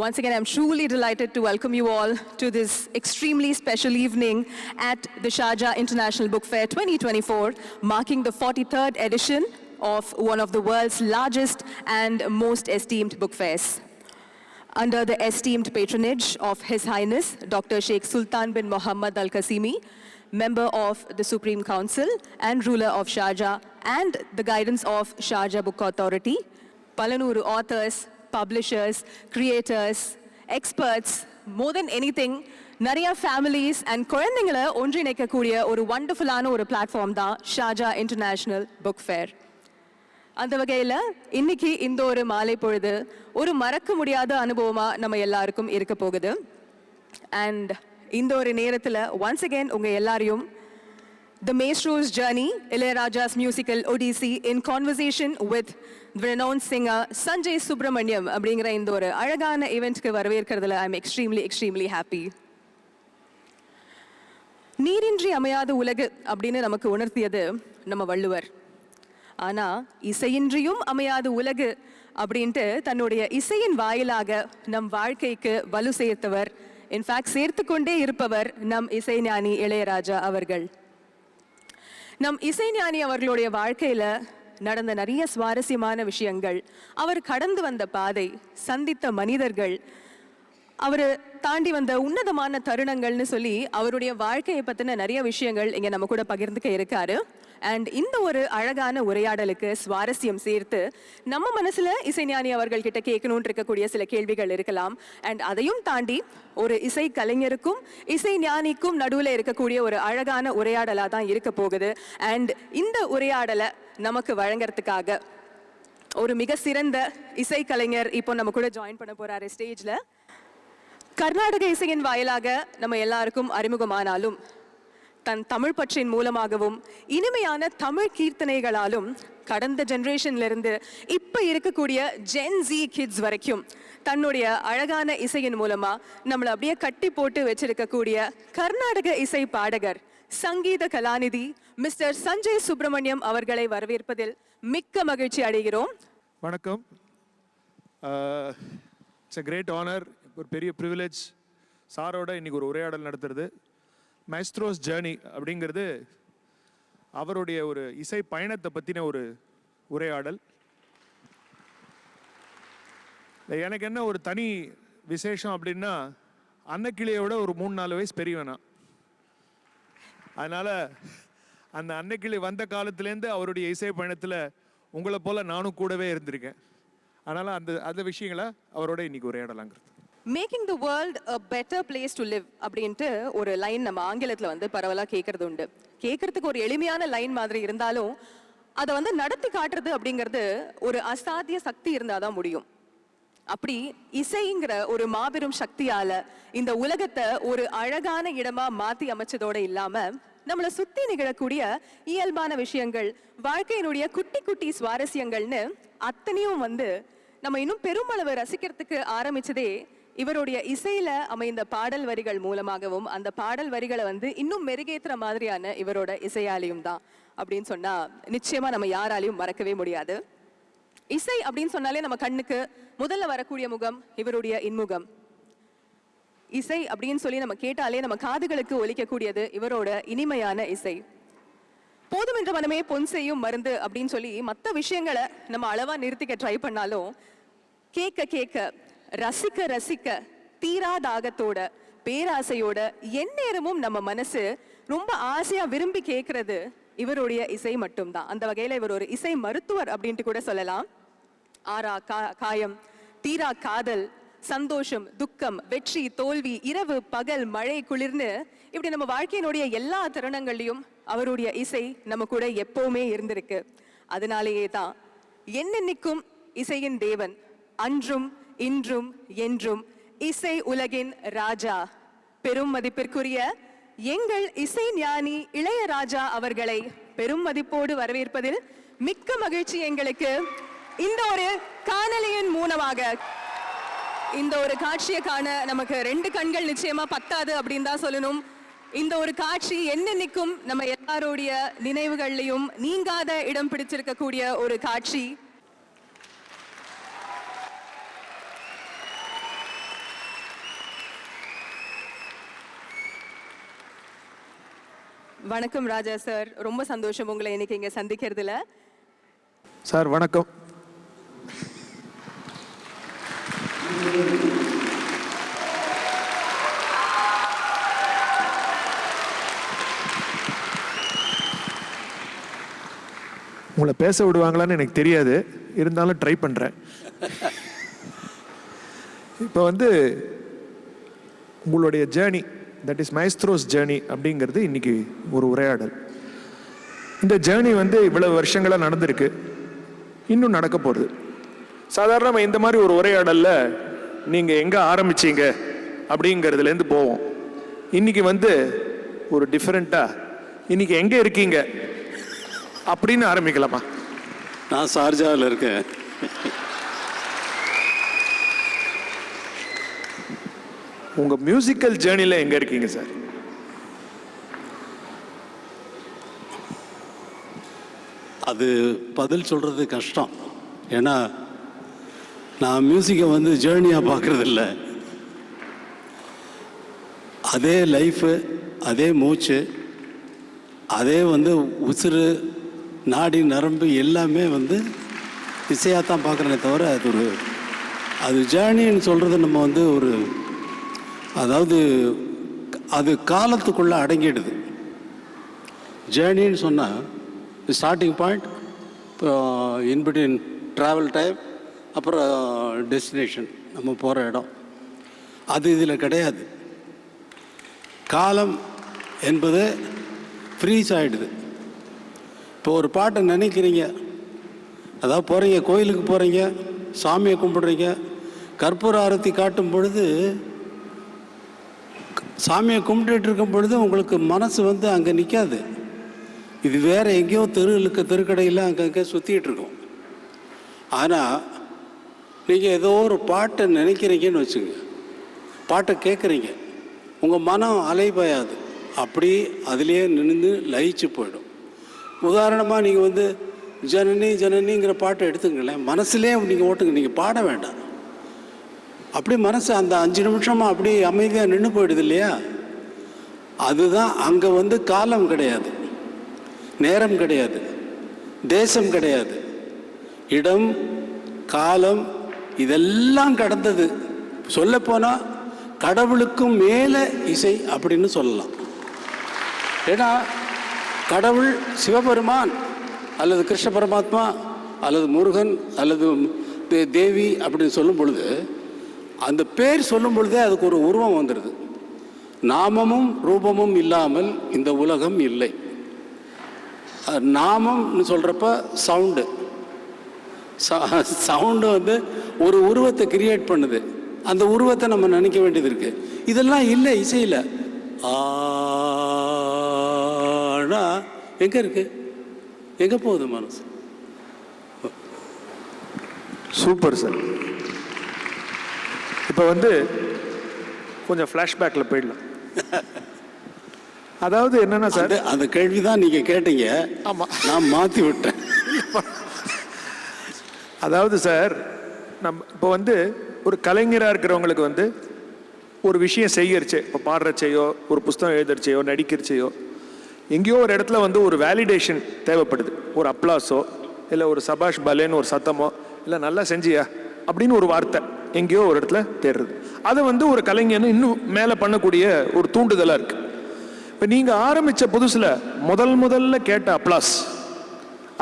Once again, I'm truly delighted to welcome you all to this extremely special evening at the Sharjah International Book Fair 2024, marking the 43rd edition of one of the world's largest and most esteemed book fairs. Under the esteemed patronage of His Highness Dr. Sheikh Sultan bin Mohammed Al Qasimi, member of the Supreme Council and ruler of Sharjah, and the guidance of Sharjah Book Authority, Palanuru authors, publishers, creators, experts, more than anything, நிறைய families and குழந்தைங்களை ஒன்றிணைக்கக்கூடிய ஒரு wonderful-ஆன ஒரு platform தான் Sharjah International Book Fair. அந்த வகையில் இன்னைக்கு இந்த ஒரு மாலை பொழுது ஒரு மறக்க முடியாத அனுபவமா நம்ம எல்லாருக்கும் இருக்க போகுது. And இந்த ஒரு நேரத்தில் once again உங்க எல்லாரையும் The Maestro's Journey, Ilayaraja's musical Odyssey in conversation with the renowned singer Sanjay Subramaniam அப்படிங்கிற இந்த ஒரு அழகான ஈவெண்ட்க்கு வரவேற்கிறதுல I'm extremely happy. நீரின்றி அமையாத உலகு அப்படின்னு நமக்கு உணர்த்தியது நம்ம வள்ளுவர். ஆனா இசையின்றியும் அமையாத உலகு அப்படின்ட்டு தன்னுடைய இசையின் வாயிலாக நம் வாழ்க்கைக்கு வலு சேர்த்தவர், இன்ஃபேக்ட் சேர்த்து கொண்டே இருப்பவர் நம் இசைஞானி இளையராஜா அவர்கள். நம் இசைஞானி அவர்களுடைய வாழ்க்கையில நடந்த நிறைய சுவாரஸ்யமான விஷயங்கள், அவர் கடந்து வந்த பாதை, சந்தித்த மனிதர்கள், அவர் தாண்டி வந்த உன்னதமான தருணங்கள்னு சொல்லி அவருடைய வாழ்க்கையை பற்றின நிறைய விஷயங்கள் இங்கே நம்ம கூட பகிர்ந்துக்க இருக்காரு. அண்ட் இந்த ஒரு அழகான உரையாடலுக்கு சுவாரஸ்யம் சேர்த்து நம்ம மனசுல இசைஞானி அவர்கள் கிட்ட கேட்கணும்னு இருக்கக்கூடிய சில கேள்விகள் இருக்கலாம். அண்ட் அதையும் தாண்டி ஒரு இசை கலைஞருக்கும் இசைஞானிக்கும் நடுவில் இருக்கக்கூடிய ஒரு அழகான உரையாடலாக தான் இருக்க போகுது. அண்ட் இந்த உரையாடலை நமக்கு வழங்குறதுக்காக ஒரு மிக சிறந்த இசை கலைஞர் இப்போ நம்ம கூட ஜாயின் பண்ண போறாரு ஸ்டேஜ்ல. கர்நாடக இசையின் வாயிலாக நம்ம எல்லாருக்கும் அறிமுகமானாலும் தன் தமிழ் பற்றின் மூலமாகவும் இனிமையான தமிழ் கீர்த்தனைகளாலும் கடந்த ஜென்ரேஷன்ல இருந்து இப்ப இருக்கக்கூடிய ஜென் ஜி கிட்ஸ் வரைக்கும் தன்னுடைய அழகான இசையின் மூலமா நம்மளை அப்படியே கட்டி போட்டு வச்சிருக்கக்கூடிய கர்நாடக இசை பாடகர், சங்கீத கலாநிதி மிஸ்டர் சஞ்சய் சுப்பிரமணியம் அவர்களை வரவேற்பதில் மிக்க மகிழ்ச்சி அடைகிறோம். வணக்கம். இட்ஸ் a great honor, ஒரு பெரிய ப்ரிவிலேஜ் சாரோட இன்னைக்கு ஒரு உரையாடல் நடத்துறது. மேஸ்ட்ரோஸ் ஜேர்னி அப்படிங்கிறது அவருடைய ஒரு இசை பயணத்தை பற்றின ஒரு உரையாடல். எனக்கு என்ன ஒரு தனி விசேஷம் அப்படின்னா, அன்னக்கிளியோட ஒரு 3-4 வயசு பெரியவனா. அதனால் அந்த அன்னக்கிளி வந்த காலத்துலேருந்து அவருடைய இசை பயணத்தில் உங்களை போல் நானும் கூடவே இருந்திருக்கேன். அதனால் அந்த விஷயங்களை அவரோட இன்னைக்கு உரையாடலாங்கிறது. Making the world a better place to live அப்படின்ட்டு ஒரு லைன் நம்ம ஆங்கிலத்தில் வந்து பரவலாக கேட்கறது உண்டு. கேட்கறதுக்கு ஒரு எளிமையான லைன் மாதிரி இருந்தாலும் அதை வந்து நடத்தி காட்டுறது அப்படிங்கிறது ஒரு அசாத்திய சக்தி இருந்தால் தான் முடியும். அப்படி இசைங்கிற ஒரு மாபெரும் சக்தியால இந்த உலகத்தை ஒரு அழகான இடமா மாற்றி அமைச்சதோட இல்லாம நம்மளை சுத்தி நிகழக்கூடிய இயல்பான விஷயங்கள், வாழ்க்கையினுடைய குட்டி குட்டி சுவாரஸ்யங்கள்னு அத்தனையும் வந்து நம்ம இன்னும் பெருமளவு ரசிக்கிறதுக்கு ஆரம்பிச்சதே இவருடைய இசையில அமைந்த பாடல் வரிகள் மூலமாகவும், அந்த பாடல் வரிகளை வந்து இன்னும் மெருகேற்றுற மாதிரியான இவரோட இசையாலையும் தான் அப்படின்னு சொன்னா நிச்சயமா நம்ம யாராலையும் மறக்கவே முடியாது. இசை அப்படின்னு சொன்னாலே நம்ம கண்ணுக்கு முதல்ல வரக்கூடிய முகம் இவருடைய இன்முகம். இசை அப்படின்னு சொல்லி நம்ம கேட்டாலே நம்ம காதுகளுக்கு ஒலிக்கக்கூடியது இவரோட இனிமையான இசை. போதும் என்ற மனமே பொன் செய்யும் மருந்து அப்படின்னு சொல்லி மற்ற விஷயங்களை நம்ம அளவா நிறுத்திக்க ட்ரை பண்ணாலும் கேட்க கேட்க ரசிக்க ரசிக்க தீராதாகத்தோட பேராசையோட எந்நேரமும் நம்ம மனசு ரொம்ப ஆசையா விரும்பி கேட்கறது இவருடைய இசை மட்டும்தான். அந்த வகையில இவர் ஒரு இசை மருத்துவர் அப்படின்ட்டு கூட சொல்லலாம். ஆறா காயம், தீரா காதல், சந்தோஷம், துக்கம், வெற்றி, தோல்வி, இரவு, பகல், மழை, குளிர்னு இப்படி நம்ம வாழ்க்கையினுடைய எல்லா தருணங்கள்லையும் அவருடைய இசை நம்ம கூட எப்பவுமே இருந்திருக்கு. அதனாலேயே தான் என்னென்னைக்கும் இசையின் தேவன், அன்றும் இன்றும் என்றும் இசை உலகின் ராஜா, பெரும் மதிப்பிற்குரிய எங்கள் இசை ஞானி இளையராஜா அவர்களை பெரும் மதிப்போடு வரவேற்பதில் மிக்க மகிழ்ச்சி எங்களுக்கு. இந்த ஒரு காணொளியின் மூலமாக இந்த ஒரு காட்சியை காண நமக்கு 2 கண்கள் நிச்சயமா பத்தாது அப்படின்னு தான் சொல்லணும். இந்த ஒரு காட்சி என்னென்னைக்கும் நம்ம எல்லாருடைய நினைவுகள்லையும் நீங்காத இடம் பிடிச்சிருக்கக்கூடிய ஒரு காட்சி. வணக்கம் ராஜா சார், ரொம்ப சந்தோஷம் உங்களை இன்னைக்கு இங்க சந்திக்கிறதுல. சார் வணக்கம். உங்களை பேச விடுவாங்களான்னு எனக்கு தெரியாது, இருந்தாலும் ட்ரை பண்ணுறேன். இப்போ வந்து உங்களுடைய ஜேர்னி, தட் இஸ் மைஸ்ட்ரோஸ் ஜேர்னி அப்படிங்கிறது இன்னைக்கு ஒரு உரையாடல். இந்த ஜேர்னி வந்து இவ்வளவு வருஷங்களாக நடந்திருக்கு, இன்னும் நடக்க போகிறது. சாதாரணமாக இந்த மாதிரி ஒரு உரையாடலில் நீங்கள் எங்கே ஆரம்பிச்சீங்க அப்படிங்கிறதுலேருந்து போவோம். இன்னைக்கு வந்து ஒரு டிஃப்ரெண்ட்டாக இன்னைக்கு எங்கே இருக்கீங்க அப்படின்னு ஆரம்பிக்கலாமா? நான் ஷார்ஜாவில் இருக்கேன். உங்க மியூசிக்கல் ஜேர்னில எங்க இருக்கீங்க சார்? அது பதில் சொல்றது கஷ்டம். ஏன்னா நான் மியூசிக்கை வந்து ஜேர்னியாக பார்க்கறது இல்லை. அதே லைஃபு, அதே மூச்சு, அதே வந்து உசுறு, நாடி நரம்பு எல்லாமே வந்து இசையாக தான் பார்க்குறேனே தவிர அது ஜேர்னின்னு சொல்கிறது நம்ம வந்து அதாவது அது காலத்துக்குள்ளே அடங்கிடுது. ஜேர்னின்னு சொன்னால் starting point, in between travel time, அப்புறம் டெஸ்டினேஷன், நம்ம போகிற இடம். அது இதில் கிடையாது. காலம் என்பது ஃப்ரீஸ் ஆகிடுது. இப்போ ஒரு பாட்டை நினைக்கிறீங்க, அதாவது போகிறீங்க, கோயிலுக்கு போகிறீங்க, சாமியை கும்பிடுறீங்க, கற்பூர ஆரத்தி காட்டும் பொழுது, சாமியை கும்பிட்டுட்டு இருக்கும் பொழுது உங்களுக்கு மனசு வந்து அங்கே நிற்காது. இது வேறு எங்கேயோ தெருக்கடையில் அங்கங்கே சுற்றிட்டு இருக்கோம். ஆனால் நீங்கள் ஏதோ ஒரு பாட்டை நினைக்கிறீங்கன்னு வச்சுங்க, பாட்டை கேட்குறீங்க, உங்கள் மனம் அலைபாயாது, அப்படி அதிலேயே நின்று லயிச்சு போயிடும். உதாரணமாக நீங்கள் வந்து ஜனனி ஜனனிங்கிற பாட்டை எடுத்துங்களேன், மனசுலேயே நீங்கள் ஓட்டுங்க, நீங்கள் பாட வேண்டாம். அப்படி மனசு அந்த 5 நிமிஷமாக அப்படி அமைதியாக நின்று போயிடுது இல்லையா? அதுதான் அங்கே வந்து காலம் கிடையாது, நேரம் கிடையாது, தேசம் கிடையாது, இடம் காலம் இதெல்லாம் கடந்தது. சொல்லப்போனால் கடவுளுக்கும் மேலே இசை அப்படின்னு சொல்லலாம். ஏன்னா கடவுள் சிவபெருமான் அல்லது கிருஷ்ண பரமாத்மா அல்லது முருகன் அல்லது தேவி அப்படின்னு சொல்லும் பொழுது, அந்த பேர் சொல்லும் பொழுதே அதுக்கு ஒரு உருவம் வந்துடுது. நாமமும் ரூபமும் இல்லாமல் இந்த உலகம் இல்லை. நாமம்னு சொல்கிறப்ப சவுண்டு வந்து ஒரு உருவத்தை கிரியேட் பண்ணுது. அந்த உருவத்தை நம்ம நினைக்க வேண்டியது இருக்குது. இதெல்லாம் இல்லை இசையில். ஆனால் எங்கே இருக்கு, எங்கே போகுது மனசு? Super sir. இப்போ வந்து கொஞ்சம் ஃப்ளாஷ்பேக்கில் போயிடலாம். அதாவது என்னன்னா சார், அந்த கேள்வி தான் நீங்கள் கேட்டீங்க. ஆமாம், நான் மாற்றி விட்டேன். அதாவது சார், நம்ம இப்போ வந்து ஒரு கலைஞராக இருக்கிறவங்களுக்கு வந்து ஒரு விஷயம் செய்யறச்சே, இப்போ பாடுறச்சையோ, ஒரு புஸ்தகம் எழுதுறச்சையோ, நடிக்கிறச்சையோ, எங்கேயோ ஒரு இடத்துல வந்து ஒரு வேலிடேஷன் தேவைப்படுது. ஒரு அப்ளாஸோ, இல்லை ஒரு சபாஷ் பலேன்னு ஒரு சத்தமோ, இல்லை நல்லா செஞ்சியா அப்படின்னு ஒரு வார்த்தை எங்கேயோ ஒரு இடத்துல தேடுறது. அது வந்து ஒரு கலைஞன்னு இன்னும் மேலே பண்ணக்கூடிய ஒரு தூண்டுதலாக இருக்குது. இப்போ நீங்கள் ஆரம்பித்த புதுசில் முதல்ல கேட்ட அப்ளாஸ்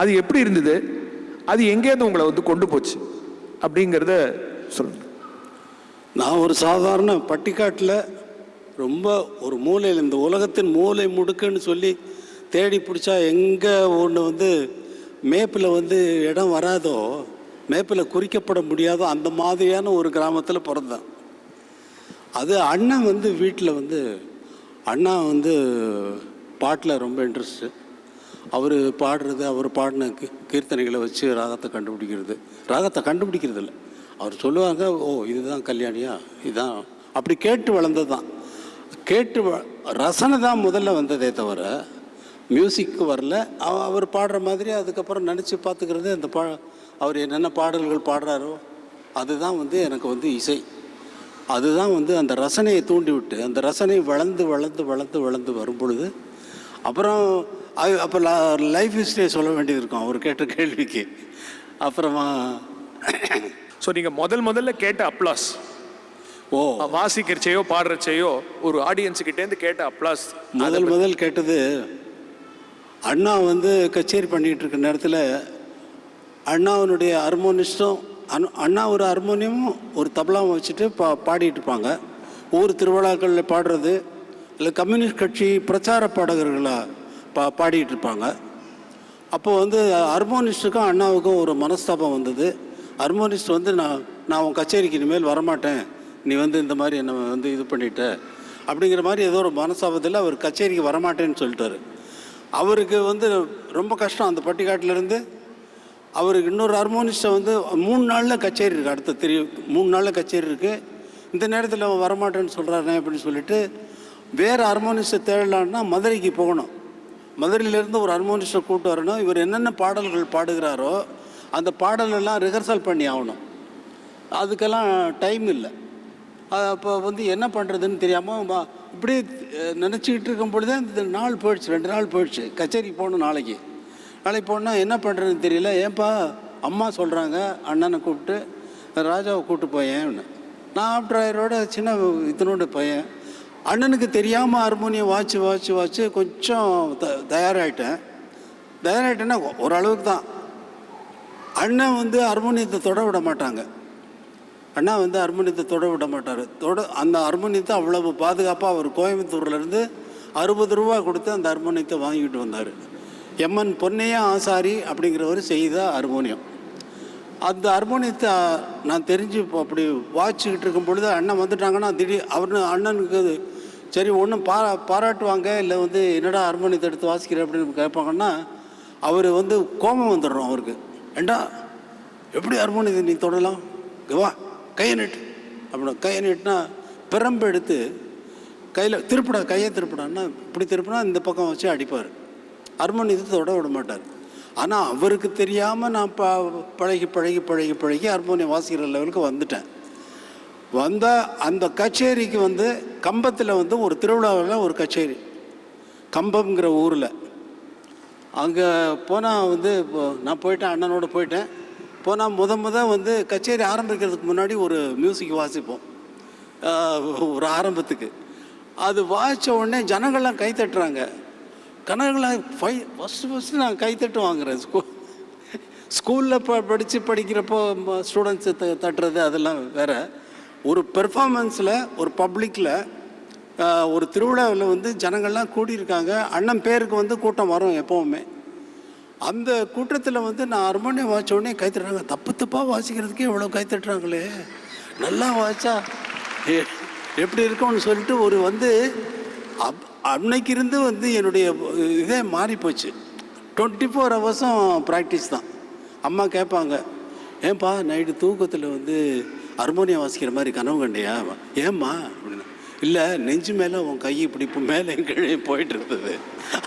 அது எப்படி இருந்தது? அது எங்கேருந்து உங்களை வந்து கொண்டு போச்சு அப்படிங்கிறத சொல்லுங்கள். நான் ஒரு சாதாரண பட்டிக்காட்டில் ரொம்ப ஒரு மூலையில், இந்த உலகத்தின் மூலை முடுக்குன்னு சொல்லி தேடி பிடிச்சா எங்கே ஒன்று வந்து மேப்பில் வந்து இடம் வராதோ, மேப்பில் குறிக்கப்பட முடியாதோ, அந்த மாதிரியான ஒரு கிராமத்தில் பிறந்தேன். அது அண்ணன் வந்து வீட்டில் வந்து அண்ணா வந்து பாட்டில் ரொம்ப இன்ட்ரெஸ்ட்டு. அவர் பாடுறது, அவர் பாடின கீர்த்தனைகளை வச்சு ராகத்தை கண்டுபிடிக்கிறது இல்லை. அவர் சொல்லுவாங்க, ஓ இதுதான் கல்யாணியா, இதுதான், அப்படி கேட்டு வளர்ந்தது தான். கேட்டு ரசனை தான் முதல்ல வந்ததே தவிர மியூசிக்கு வரல. அவர் பாடுற மாதிரி அதுக்கப்புறம் நினச்சி பார்த்துக்கிறது. அந்த அவர் என்னென்ன பாடல்கள் பாடுறாரோ அதுதான் வந்து எனக்கு வந்து இசை. அதுதான் வந்து அந்த ரசனையை தூண்டி விட்டு, அந்த ரசனை வளர்ந்து வளர்ந்து வளர்ந்து வளர்ந்து வரும் பொழுது அப்புறம் அப்போ லைஃப் ஹிஸ்டரியை சொல்ல வேண்டியது இருக்கும் அவர் கேட்ட கேள்விக்கு. அப்புறமா ஸோ நீங்கள் முதல்ல கேட்ட அப்ளாஸ், வாசிக்கிறச்சையோ பாடுறச்சையோ ஒரு ஆடியன்ஸுக்கிட்டேருந்து கேட்ட அப்ளாஸ் முதல் கேட்டது அண்ணா வந்து கச்சேரி பண்ணிகிட்டு இருக்க நேரத்தில் அண்ணாவனுடைய ஹார்மோனிஸ்டும் அண்ணா ஒரு ஹார்மோனியமும் ஒரு தபலாவும் வச்சுட்டு பாடிட்டு இருப்பாங்க. ஊர் திருவிழாக்களில் பாடுறது, இல்லை கம்யூனிஸ்ட் கட்சி பிரச்சார பாடகர்களாக பாடிட்டு இருப்பாங்க. அப்போ வந்து ஹார்மோனிஸ்ட்டுக்கும் அண்ணாவுக்கும் ஒரு மனஸ்தாபம் வந்தது. ஹார்மோனிஸ்ட் வந்து நான் உன் கச்சேரிக்கு இனிமேல் வரமாட்டேன், நீ வந்து இந்த மாதிரி என்னை வந்து இது பண்ணிட்ட அப்படிங்கிற மாதிரி ஏதோ ஒரு மனஸ்தாபத்தில் அவர் கச்சேரிக்கு வரமாட்டேன்னு சொல்லிட்டாரு. அவருக்கு வந்து ரொம்ப கஷ்டம். அந்த பட்டிக்காட்டிலேருந்து அவருக்கு இன்னொரு ஹார்மோனிஸ்ட்டை வந்து 3 நாளில் கச்சேரி இருக்குது, அடுத்த 3 நாளில் கச்சேரி இருக்குது, இந்த நேரத்தில் அவன் வரமாட்டேன்னு சொல்கிறானே அப்படின்னு சொல்லிட்டு வேறு ஹார்மோனிஸ்ட்டை தேடலான்னா மதுரைக்கு போகணும். மதுரையிலேருந்து ஒரு ஹார்மோனிஸ்ட்டை கூப்பிட்டு வரணும். இவர் என்னென்ன பாடல்கள் பாடுகிறாரோ அந்த பாடலெல்லாம் ரிஹர்சல் பண்ணி ஆகணும். அதுக்கெல்லாம் டைம் இல்லை. அப்போ வந்து என்ன பண்ணுறதுன்னு தெரியாமல் இப்படி நினச்சிக்கிட்டு இருக்கும் பொழுதே இந்த நாள் போயிடுச்சு, 2 நாள் போயிடுச்சு. கச்சேரிக்கு போகணும், நாளைக்கு போனால் என்ன பண்ணுறதுன்னு தெரியல. ஏன்பா அம்மா சொல்கிறாங்க அண்ணனை கூப்பிட்டு ராஜாவை கூப்பிட்டு போயேன்னு. நான் ஆப்டராயரோட சின்ன இதனோட பையன், அண்ணனுக்கு தெரியாமல் ஹார்மோனியம் வாச்சு கொஞ்சம் தயாராகிட்டேன்னா ஓரளவுக்கு தான். அண்ணன் வந்து ஹார்மோனியத்தை தொட விட மாட்டாங்க. அண்ணா வந்து ஹார்மோனியத்தை தொட விட மாட்டார். அந்த ஹார்மோனியத்தை அவ்வளவு பாதுகாப்பாக அவர் கோயம்புத்தூர்லேருந்து 60 ரூபா கொடுத்து அந்த ஹார்மோனியத்தை வாங்கிட்டு வந்தார். எம்என் பொன்னையா ஆசாரி அப்படிங்கிறவர் செய்த ஹார்மோனியம். அந்த ஹார்மோனியத்தை நான் தெரிஞ்சு இப்போ அப்படி வாட்சிக்கிட்டு இருக்கும் பொழுது அண்ணன் வந்துட்டாங்கன்னா அண்ணனுக்கு சரி ஒன்றும் பாராட்டுவாங்க, இல்லை வந்து என்னடா ஹார்மோனியத்தை எடுத்து வாசிக்கிற அப்படின்னு கேட்பாங்கன்னா அவர் வந்து கோபம் வந்துடுறோம் அவருக்கு. ஏண்டா எப்படி ஹார்மோனியத்தை நீ தொடலாம், வா கையை நீட்டு அப்படின்னா, கையை நீட்டுனா பிரம்பு எடுத்து கையில் கையை திருப்பிடான்னா இப்படி திருப்பினா இந்த பக்கம் வச்சு அடிப்பார். ஹார்மோனியத்தை தொட விட மாட்டார். ஆனால் அவருக்கு தெரியாமல் நான் பழகி ஹார்மோனியம் வாசிக்கிற லெவலுக்கு வந்துட்டேன். வந்தால் அந்த கச்சேரிக்கு வந்து கம்பத்தில் வந்து ஒரு திருவிழாவில் ஒரு கச்சேரி, கம்பம்ங்கிற ஊரில். அங்கே போனால் வந்து நான் போயிட்டேன், அண்ணனோடு போயிட்டேன். போனால் வந்து கச்சேரி ஆரம்பிக்கிறதுக்கு முன்னாடி ஒரு மியூசிக் வாசிப்போம் ஒரு ஆரம்பத்துக்கு. அது வாசித்த உடனே ஜனங்கள்லாம் கை தட்டுறாங்க. கனகெல்லாம் ஃபஸ்ட்டு நான் கைத்தட்டு வாங்குறேன். ஸ்கூலில் படிக்கிறப்போ ஸ்டூடெண்ட்ஸு தட்டுறது அதெல்லாம் வேறு. ஒரு பெர்ஃபார்மன்ஸில் ஒரு பப்ளிக்கில் ஒரு திருவிழாவில் வந்து ஜனங்கள்லாம் கூடியிருக்காங்க. அண்ணன் பேருக்கு வந்து கூட்டம் வரும் எப்போவுமே. அந்த கூட்டத்தில் வந்து நான் ஹார்மோனியம் வாசித்த உடனே கைத்தட்டுறாங்க. தப்பாக வாசிக்கிறதுக்கே இவ்வளோ கைத்தட்டுறாங்களே, நல்லா வாசிச்சா எப்படி இருக்கும்னு சொல்லிட்டு ஒரு வந்து அன்னைக்கு இருந்து வந்து என்னுடைய இதே மாறி போச்சு. 24 ஹவர்ஸும் ப்ராக்டிஸ் தான். அம்மா கேட்பாங்க, ஏன்பா நைட்டு தூக்கத்தில் வந்து ஹார்மோனியம் வாசிக்கிற மாதிரி கனவு கண்டியா? ஏம்மா அப்படின்னா, இல்லை நெஞ்சு மேலே உன் கை இப்படி மேலே கீழே போயிட்டு இருந்தது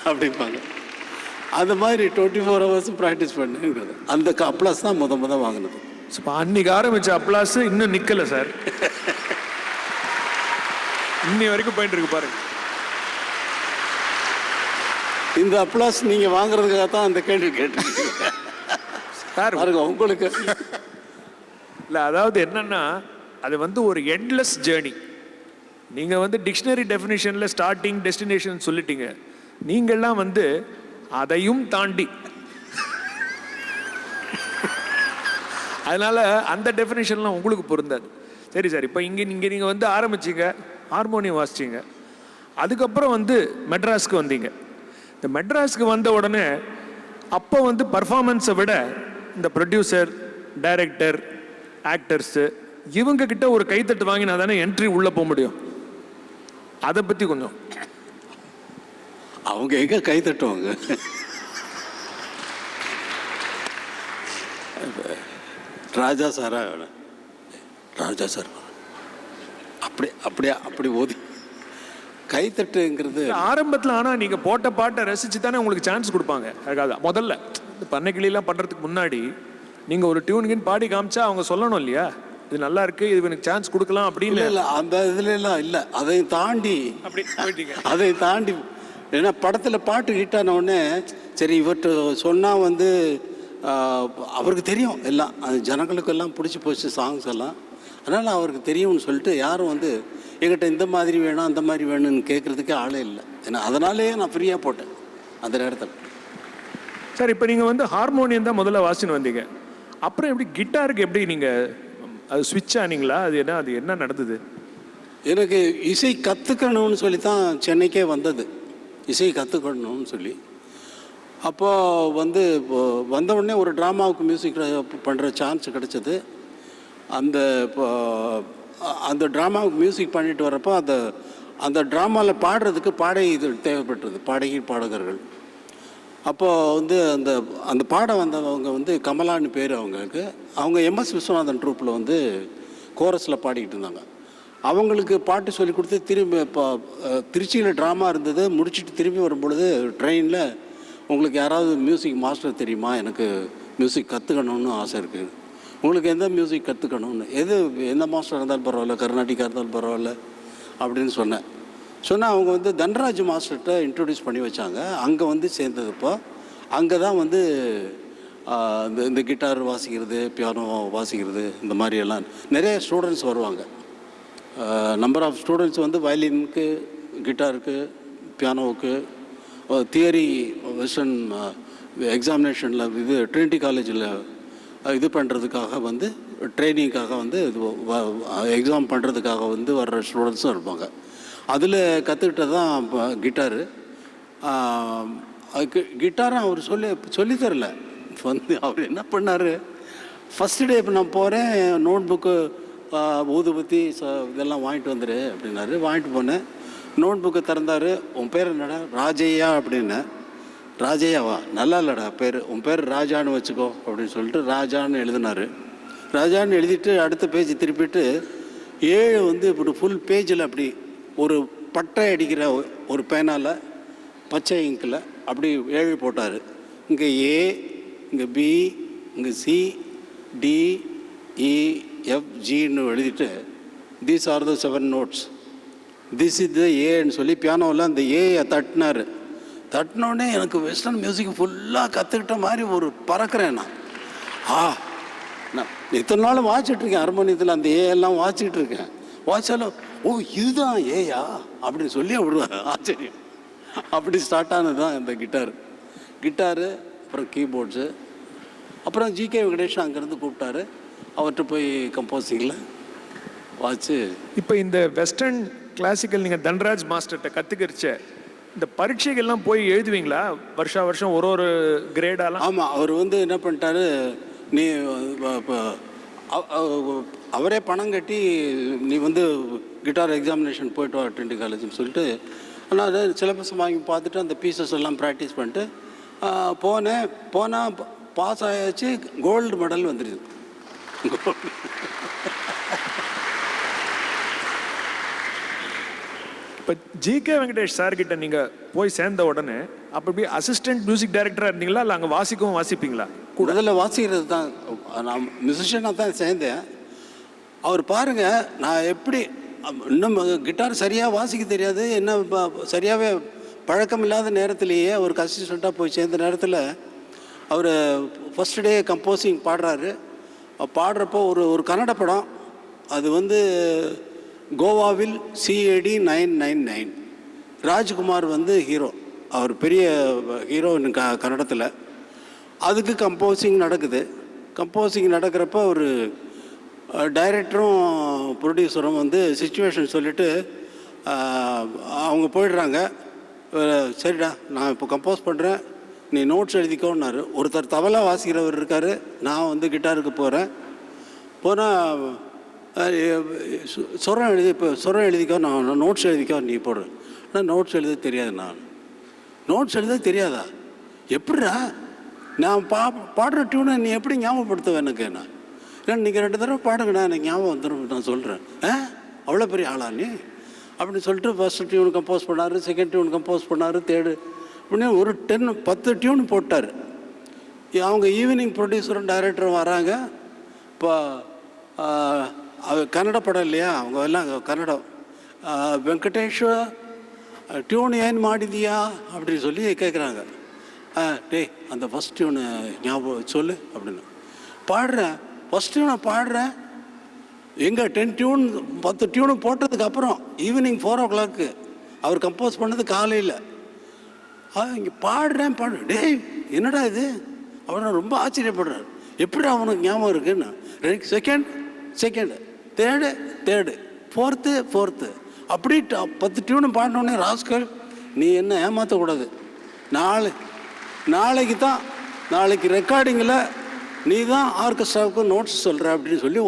அப்படிம்பாங்க. அந்த மாதிரி 24 ஹவர்ஸும் ப்ராக்டிஸ் பண்ணுங்கிறது. அந்த அப்ளாஸ் தான் முத வாங்கினது. இப்போ அன்னைக்கு ஆரம்பித்த அப்ளாஸ் இன்னும் நிற்கலை சார், இன்னி வரைக்கும் போயிட்டு இருக்கு பாருங்க. இந்த அப்ளாஸ் நீங்கள் வாங்குறதுக்காக தான் அந்த கேள்வி கேட்டிருக்கீங்க சார். உங்களுக்கு இல்லை, அதாவது என்னன்னா அது வந்து ஒரு எண்ட்லெஸ் ஜேர்னி. நீங்கள் வந்து டிக்ஷனரி டெஃபினிஷனில் ஸ்டார்டிங் டெஸ்டினேஷன் சொல்லிட்டீங்க. நீங்கள்லாம் வந்து அதையும் தாண்டி, அதனால அந்த டெஃபினேஷன்லாம் உங்களுக்கு பொருந்தாது. சரி சார், இப்போ நீங்கள் வந்து ஆரம்பிச்சிங்க, ஹார்மோனியம் வாசிச்சிங்க, அதுக்கப்புறம் வந்து மெட்ராஸ்க்கு வந்தீங்க. இந்த மெட்ராஸ்க்கு வந்த உடனே அப்போ வந்து பர்ஃபார்மன்ஸை விட இந்த ப்ரொடியூசர், டைரக்டர், ஆக்டர்ஸு இவங்க கிட்ட ஒரு கைத்தட்டு வாங்கினா தானே என்ட்ரி உள்ளே போக முடியும். அதை பற்றி கொஞ்சம். அவங்க எங்கே கை தட்டுவாங்க? ராஜா சார் அப்படி ஓதி கைத்தட்டுங்கிறது ஆரம்பத்தில். ஆனால் நீங்கள் போட்ட பாட்டை ரசித்து தானே உங்களுக்கு சான்ஸ் கொடுப்பாங்க. அதுக்காக முதல்ல இந்த பண்ணைக்கிளியெல்லாம் பண்ணுறதுக்கு முன்னாடி நீங்கள் ஒரு டியூனுக்குன்னு பாடி காமிச்சா அவங்க சொல்லணும் இல்லையா, இது நல்லா இருக்கு, இது எனக்கு சான்ஸ் கொடுக்கலாம் அப்படின்னு. இல்லை, அந்த இதுல எல்லாம் இல்லை. அதை தாண்டி ஏன்னா படத்தில் பாட்டு ஹிட்டான உடனே சரி இவர்கிட்ட சொன்னால் வந்து அவருக்கு தெரியும் எல்லாம், அது ஜனங்களுக்கெல்லாம் பிடிச்சி போச்சு சாங்ஸ் எல்லாம், அதனால் அவருக்கு தெரியும்னு சொல்லிட்டு யாரும் வந்து என்கிட்ட இந்த மாதிரி வேணும் அந்த மாதிரி வேணும்னு கேட்குறதுக்கே ஆளே இல்லை. ஏன்னா அதனாலேயே நான் ஃப்ரீயாக போட்டேன் அந்த நேரத்தில். சார் இப்போ நீங்கள் வந்து ஹார்மோனியம் தான் முதல்ல வாசின்னு வந்தீங்க, அப்புறம் எப்படி கிட்டாருக்கு எப்படி நீங்கள் அது ஸ்விட்ச் ஆனீங்களா? அது என்ன நடந்தது? எனக்கு இசை கற்றுக்கணும்னு சொல்லி தான் சென்னைக்கே வந்தது, இசை கற்றுக்கணும்னு சொல்லி. அப்போது வந்து வந்த உடனே ஒரு ட்ராமாவுக்கு மியூசிக் பண்ணுற சான்ஸ் கிடச்சிது. அந்த ட்ராமாவுக்கு மியூசிக் பண்ணிட்டு வரப்போ அந்த ட்ராமாவில் பாடுறதுக்கு இது தேவைப்பட்டது, பாடகர்கள். அப்போது வந்து அந்த பாட வந்தவங்க வந்து கமலான்னு பேர் அவங்களுக்கு. அவங்க எம்எஸ் விஸ்வநாதன் ட்ரூப்பில் வந்து கோரஸில் பாடிக்கிட்டு இருந்தாங்க. அவங்களுக்கு பாட்டு சொல்லி கொடுத்து திரும்பி இப்போ திருச்சியில் ட்ராமா இருந்தது, முடிச்சுட்டு திரும்பி வரும்பொழுது ட்ரெயினில் உங்களுக்கு யாராவது மியூசிக் மாஸ்டர் தெரியுமா, எனக்கு மியூசிக் கற்றுக்கணுன்னு ஆசை இருக்குது, உங்களுக்கு எந்த மியூசிக் கற்றுக்கணும்னு, எந்த மாஸ்டர் இருந்தாலும் பரவாயில்ல, கர்நாடிக்காக இருந்தாலும் பரவாயில்ல அப்படின்னு சொன்னேன். அவங்க வந்து தன்ராஜ் மாஸ்டர்கிட்ட இன்ட்ரடியூஸ் பண்ணி வச்சாங்க. அங்கே வந்து சேர்ந்ததுப்போ அங்கே தான் வந்து இந்த கிட்டார் வாசிக்கிறது, பியானோ வாசிக்கிறது, இந்த மாதிரியெல்லாம் நிறைய ஸ்டூடெண்ட்ஸ் வருவாங்க. நம்பர் ஆஃப் ஸ்டூடெண்ட்ஸ் வந்து வயலினுக்கு, கிட்டாருக்கு, பியானோவுக்கு, தியரி வெஸ்டர்ன் எக்ஸாமினேஷனில் ட்ரினிட்டி காலேஜில் இது பண்ணுறதுக்காக வந்து ட்ரைனிங்காக வந்து எக்ஸாம் பண்ணுறதுக்காக வந்து வர்ற ஸ்டூடெண்ட்ஸும் இருப்பாங்க. அதில் கற்றுக்கிட்டது தான் கிட்டாரு. கிட்டாரும் அவர் சொல்லித்தரல வந்து. அவர் என்ன பண்ணார், ஃபஸ்ட்டு டே இப்போ நான் போகிறேன், நோட் புக்கு ஊதுபத்தி இதெல்லாம் வாங்கிட்டு வந்துரு அப்படின்னாரு. வாங்கிட்டு போனேன். நோட் புக்கை திறந்தார். உன் பேர் என்னடா? ராஜையா அப்படின்னு. ராஜையாவா? நல்லா இல்லைடா பேர், உன் பேர் ராஜான்னு வச்சுக்கோ அப்படின்னு சொல்லிட்டு ராஜான்னு எழுதினார். ராஜான்னு எழுதிட்டு அடுத்த பேஜ் திருப்பிட்டு 7 வந்து இப்படி ஃபுல் பேஜில் அப்படி ஒரு பட்டை அடிக்கிற ஒரு பேனால் பச்சை இங்கில் அப்படி 7 போட்டார். இங்கே ஏ, இங்கே பி, இங்கே சி, டி, இ, எஃப், ஜின்னு எழுதிட்டு these are the 7 notes, this is the ஏன்னு சொல்லி பியானோவில் அந்த ஏயை தட்டினார். தட்டினோடனே எனக்கு வெஸ்டர்ன் மியூசிக் ஃபுல்லாக கற்றுக்கிட்ட மாதிரி ஒரு பறக்கிறேன் நான். நான் இத்தனை நாள் வாசிச்சுட்ருக்கேன், ஹார்மோனியத்தில் அந்த ஏஎல்லாம் வாசிக்கிட்டு இருக்கேன். வாசிச்சாலும் ஓ இதுதான் ஏயா அப்படின்னு சொல்லி விடுவேன். ஆச்சரியம். அப்படி ஸ்டார்ட் ஆனது தான் இந்த கிட்டாரு, அப்புறம் கீபோர்ட்ஸு. அப்புறம் ஜிகே வெங்கடேஷ் அங்கேருந்து கூப்பிட்டாரு, அவர்கிட்ட போய் கம்போசிங்கில் வாச்சு. இப்போ இந்த வெஸ்டர்ன் கிளாசிக்கல் நீங்கள் தன்ராஜ் மாஸ்டர்கிட்ட கற்றுக்கிறிச்ச இந்த பரீட்சைகள்லாம் போய் எழுதுவீங்களா? வருஷம் ஒரு கிரேடாலாம்? ஆமாம், அவர் வந்து என்ன பண்ணிட்டாரு, நீ இப்போ அவரே பணம் கட்டி நீ வந்து கிட்டார் எக்ஸாமினேஷன் போய்ட்டு வா ட்ரினிட்டி காலேஜ்னு சொல்லிட்டு, ஆனால் சிலபஸ் வாங்கி பார்த்துட்டு அந்த பீசஸ் எல்லாம் ப்ராக்டிஸ் பண்ணிட்டு போனால் பாஸ் ஆயாச்சு. கோல்டு மெடல் வந்துடுது. இப்போ ஜிகே வெங்கடேஷ் சார்கிட்ட நீங்கள் போய் சேர்ந்த உடனே அப்படி அசிஸ்டன்ட் மியூசிக் டைரக்டராக இருந்தீங்களா, இல்லை அங்கே வாசிப்பீங்களா? முதல்ல வாசிக்கிறது தான். நான் மியூசிஷியனாக தான் சேர்ந்தேன். அவர் பாருங்கள், நான் எப்படி இன்னும் கிட்டார் சரியாக வாசிக்க தெரியாது, என்ன சரியாகவே பழக்கம் இல்லாத நேரத்திலேயே அவருக்கு அசிஸ்டண்ட்டாக போய் சேர்ந்த நேரத்தில் அவர் ஃபஸ்ட் டே கம்போசிங் பாடுறாரு. பாடுறப்போ ஒரு கன்னட படம், அது வந்து கோவாவில் CAD 999, ராஜ்குமார் வந்து ஹீரோ, அவர் பெரிய ஹீரோ கன்னடத்தில். அதுக்கு கம்போசிங் நடக்குது. கம்போசிங் நடக்கிறப்ப ஒரு டைரக்டரும் ப்ரொடியூசரும் வந்து சிச்சுவேஷன் சொல்லிவிட்டு அவங்க போயிடுறாங்க. சரிடா நான் இப்போ கம்போஸ் பண்ணுறேன், நீ நோட்ஸ் எழுதிக்கோன்னாரு. ஒருத்தர் தபலா வாசிக்கிறவர் இருக்கார், நான் வந்து கிட்டாருக்கு போனால் சொரம் எழுதிக்கோ, நான் நோட்ஸ் எழுதிக்கோ நீ போடுறேன். ஆனால் நோட்ஸ் எழுத தெரியாது. நோட்ஸ் எழுத தெரியாதா? எப்படிடா நான் பாடுற டியூனை நீ எப்படி ஞாபகப்படுத்துவேன் எனக்கு? இல்லை நீங்கள் 2 தடவை பாடுங்கண்ணா, எனக்கு ஞாபகம் வந்துடும் நான் சொல்கிறேன். அவ்வளோ பெரிய ஆளா நீ அப்படின்னு சொல்லிட்டு ஃபஸ்ட்டு டியூன் கம்போஸ் பண்ணார், செகண்ட் டியூன் கம்போஸ் பண்ணார், தேர்டு இப்படின்னு ஒரு 10 டியூன் போட்டார். அவங்க ஈவினிங் ப்ரொடியூசரும் டைரக்டரும் வராங்க. இப்போ கன்னட படம் இல்லையா, அவங்க எல்லாம் கன்னடம். வெங்கடேஷ் டியூன் ஏன் மாடிதியா அப்படின்னு சொல்லி கேட்குறாங்க. டேய் அந்த ஃபஸ்ட் டியூனு ஞாபகம் சொல்லு அப்படின்னு. பாடுறேன், ஃபஸ்ட் டியூனை பாடுறேன். எங்கே 10 டியூன் 10 டியூனு போட்டதுக்கப்புறம் ஈவினிங் 4 o'clock அவர் கம்போஸ் பண்ணது காலையில். இங்கே பாடுறேன் டேய் என்னடா இது அவர் ரொம்ப ஆச்சரியப்படுறார். எப்படி அவனுக்கு ஞாபகம் இருக்குன்னு. செகண்ட் தேர்டு ஃபோர்த்து அப்படி 10 டியூனு பாடினோடனே ராஸ்கல் நீ என்ன ஏமாற்றக்கூடாது. நாளைக்கு ரெக்கார்டிங்கில் நீ தான் ஆர்கெஸ்ட்ராவுக்கு நோட்ஸ் சொல்கிற அப்படின்னு சொல்லி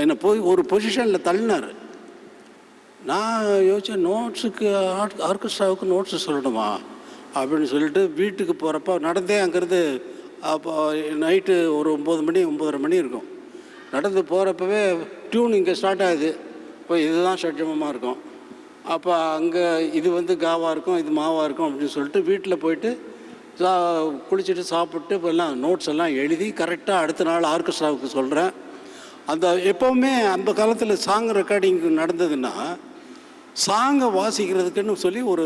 என்னை போய் ஒரு பொசிஷனில் தள்ளினார். நான் யோசித்தேன், நோட்ஸுக்கு ஆர்கெஸ்ட்ராவுக்கு நோட்ஸு சொல்லணுமா அப்படின்னு சொல்லிட்டு வீட்டுக்கு போகிறப்ப நடந்தே அங்கேருந்து அப்போ நைட்டு ஒரு 9 மணி 9:30 மணி இருக்கும். நடந்து போகிறப்பவே டியூன் இங்கே ஸ்டார்ட் ஆகுது. இப்போ இதுதான் ஷட்ஜமமாக இருக்கும். அப்போ அங்கே இது வந்து காவாக இருக்கும், இது மாவாக இருக்கும் அப்படின்னு சொல்லிட்டு வீட்டில் போயிட்டு குளிச்சுட்டு சாப்பிட்டு எல்லாம் நோட்ஸ் எல்லாம் எழுதி கரெக்டாக அடுத்த நாள் ஆர்கெஸ்ட்ராவுக்கு சொல்கிறேன். அந்த எப்போவுமே அந்த காலத்தில் சாங் ரெக்கார்டிங் நடந்ததுன்னா சாங்கை வாசிக்கிறதுக்குன்னு சொல்லி ஒரு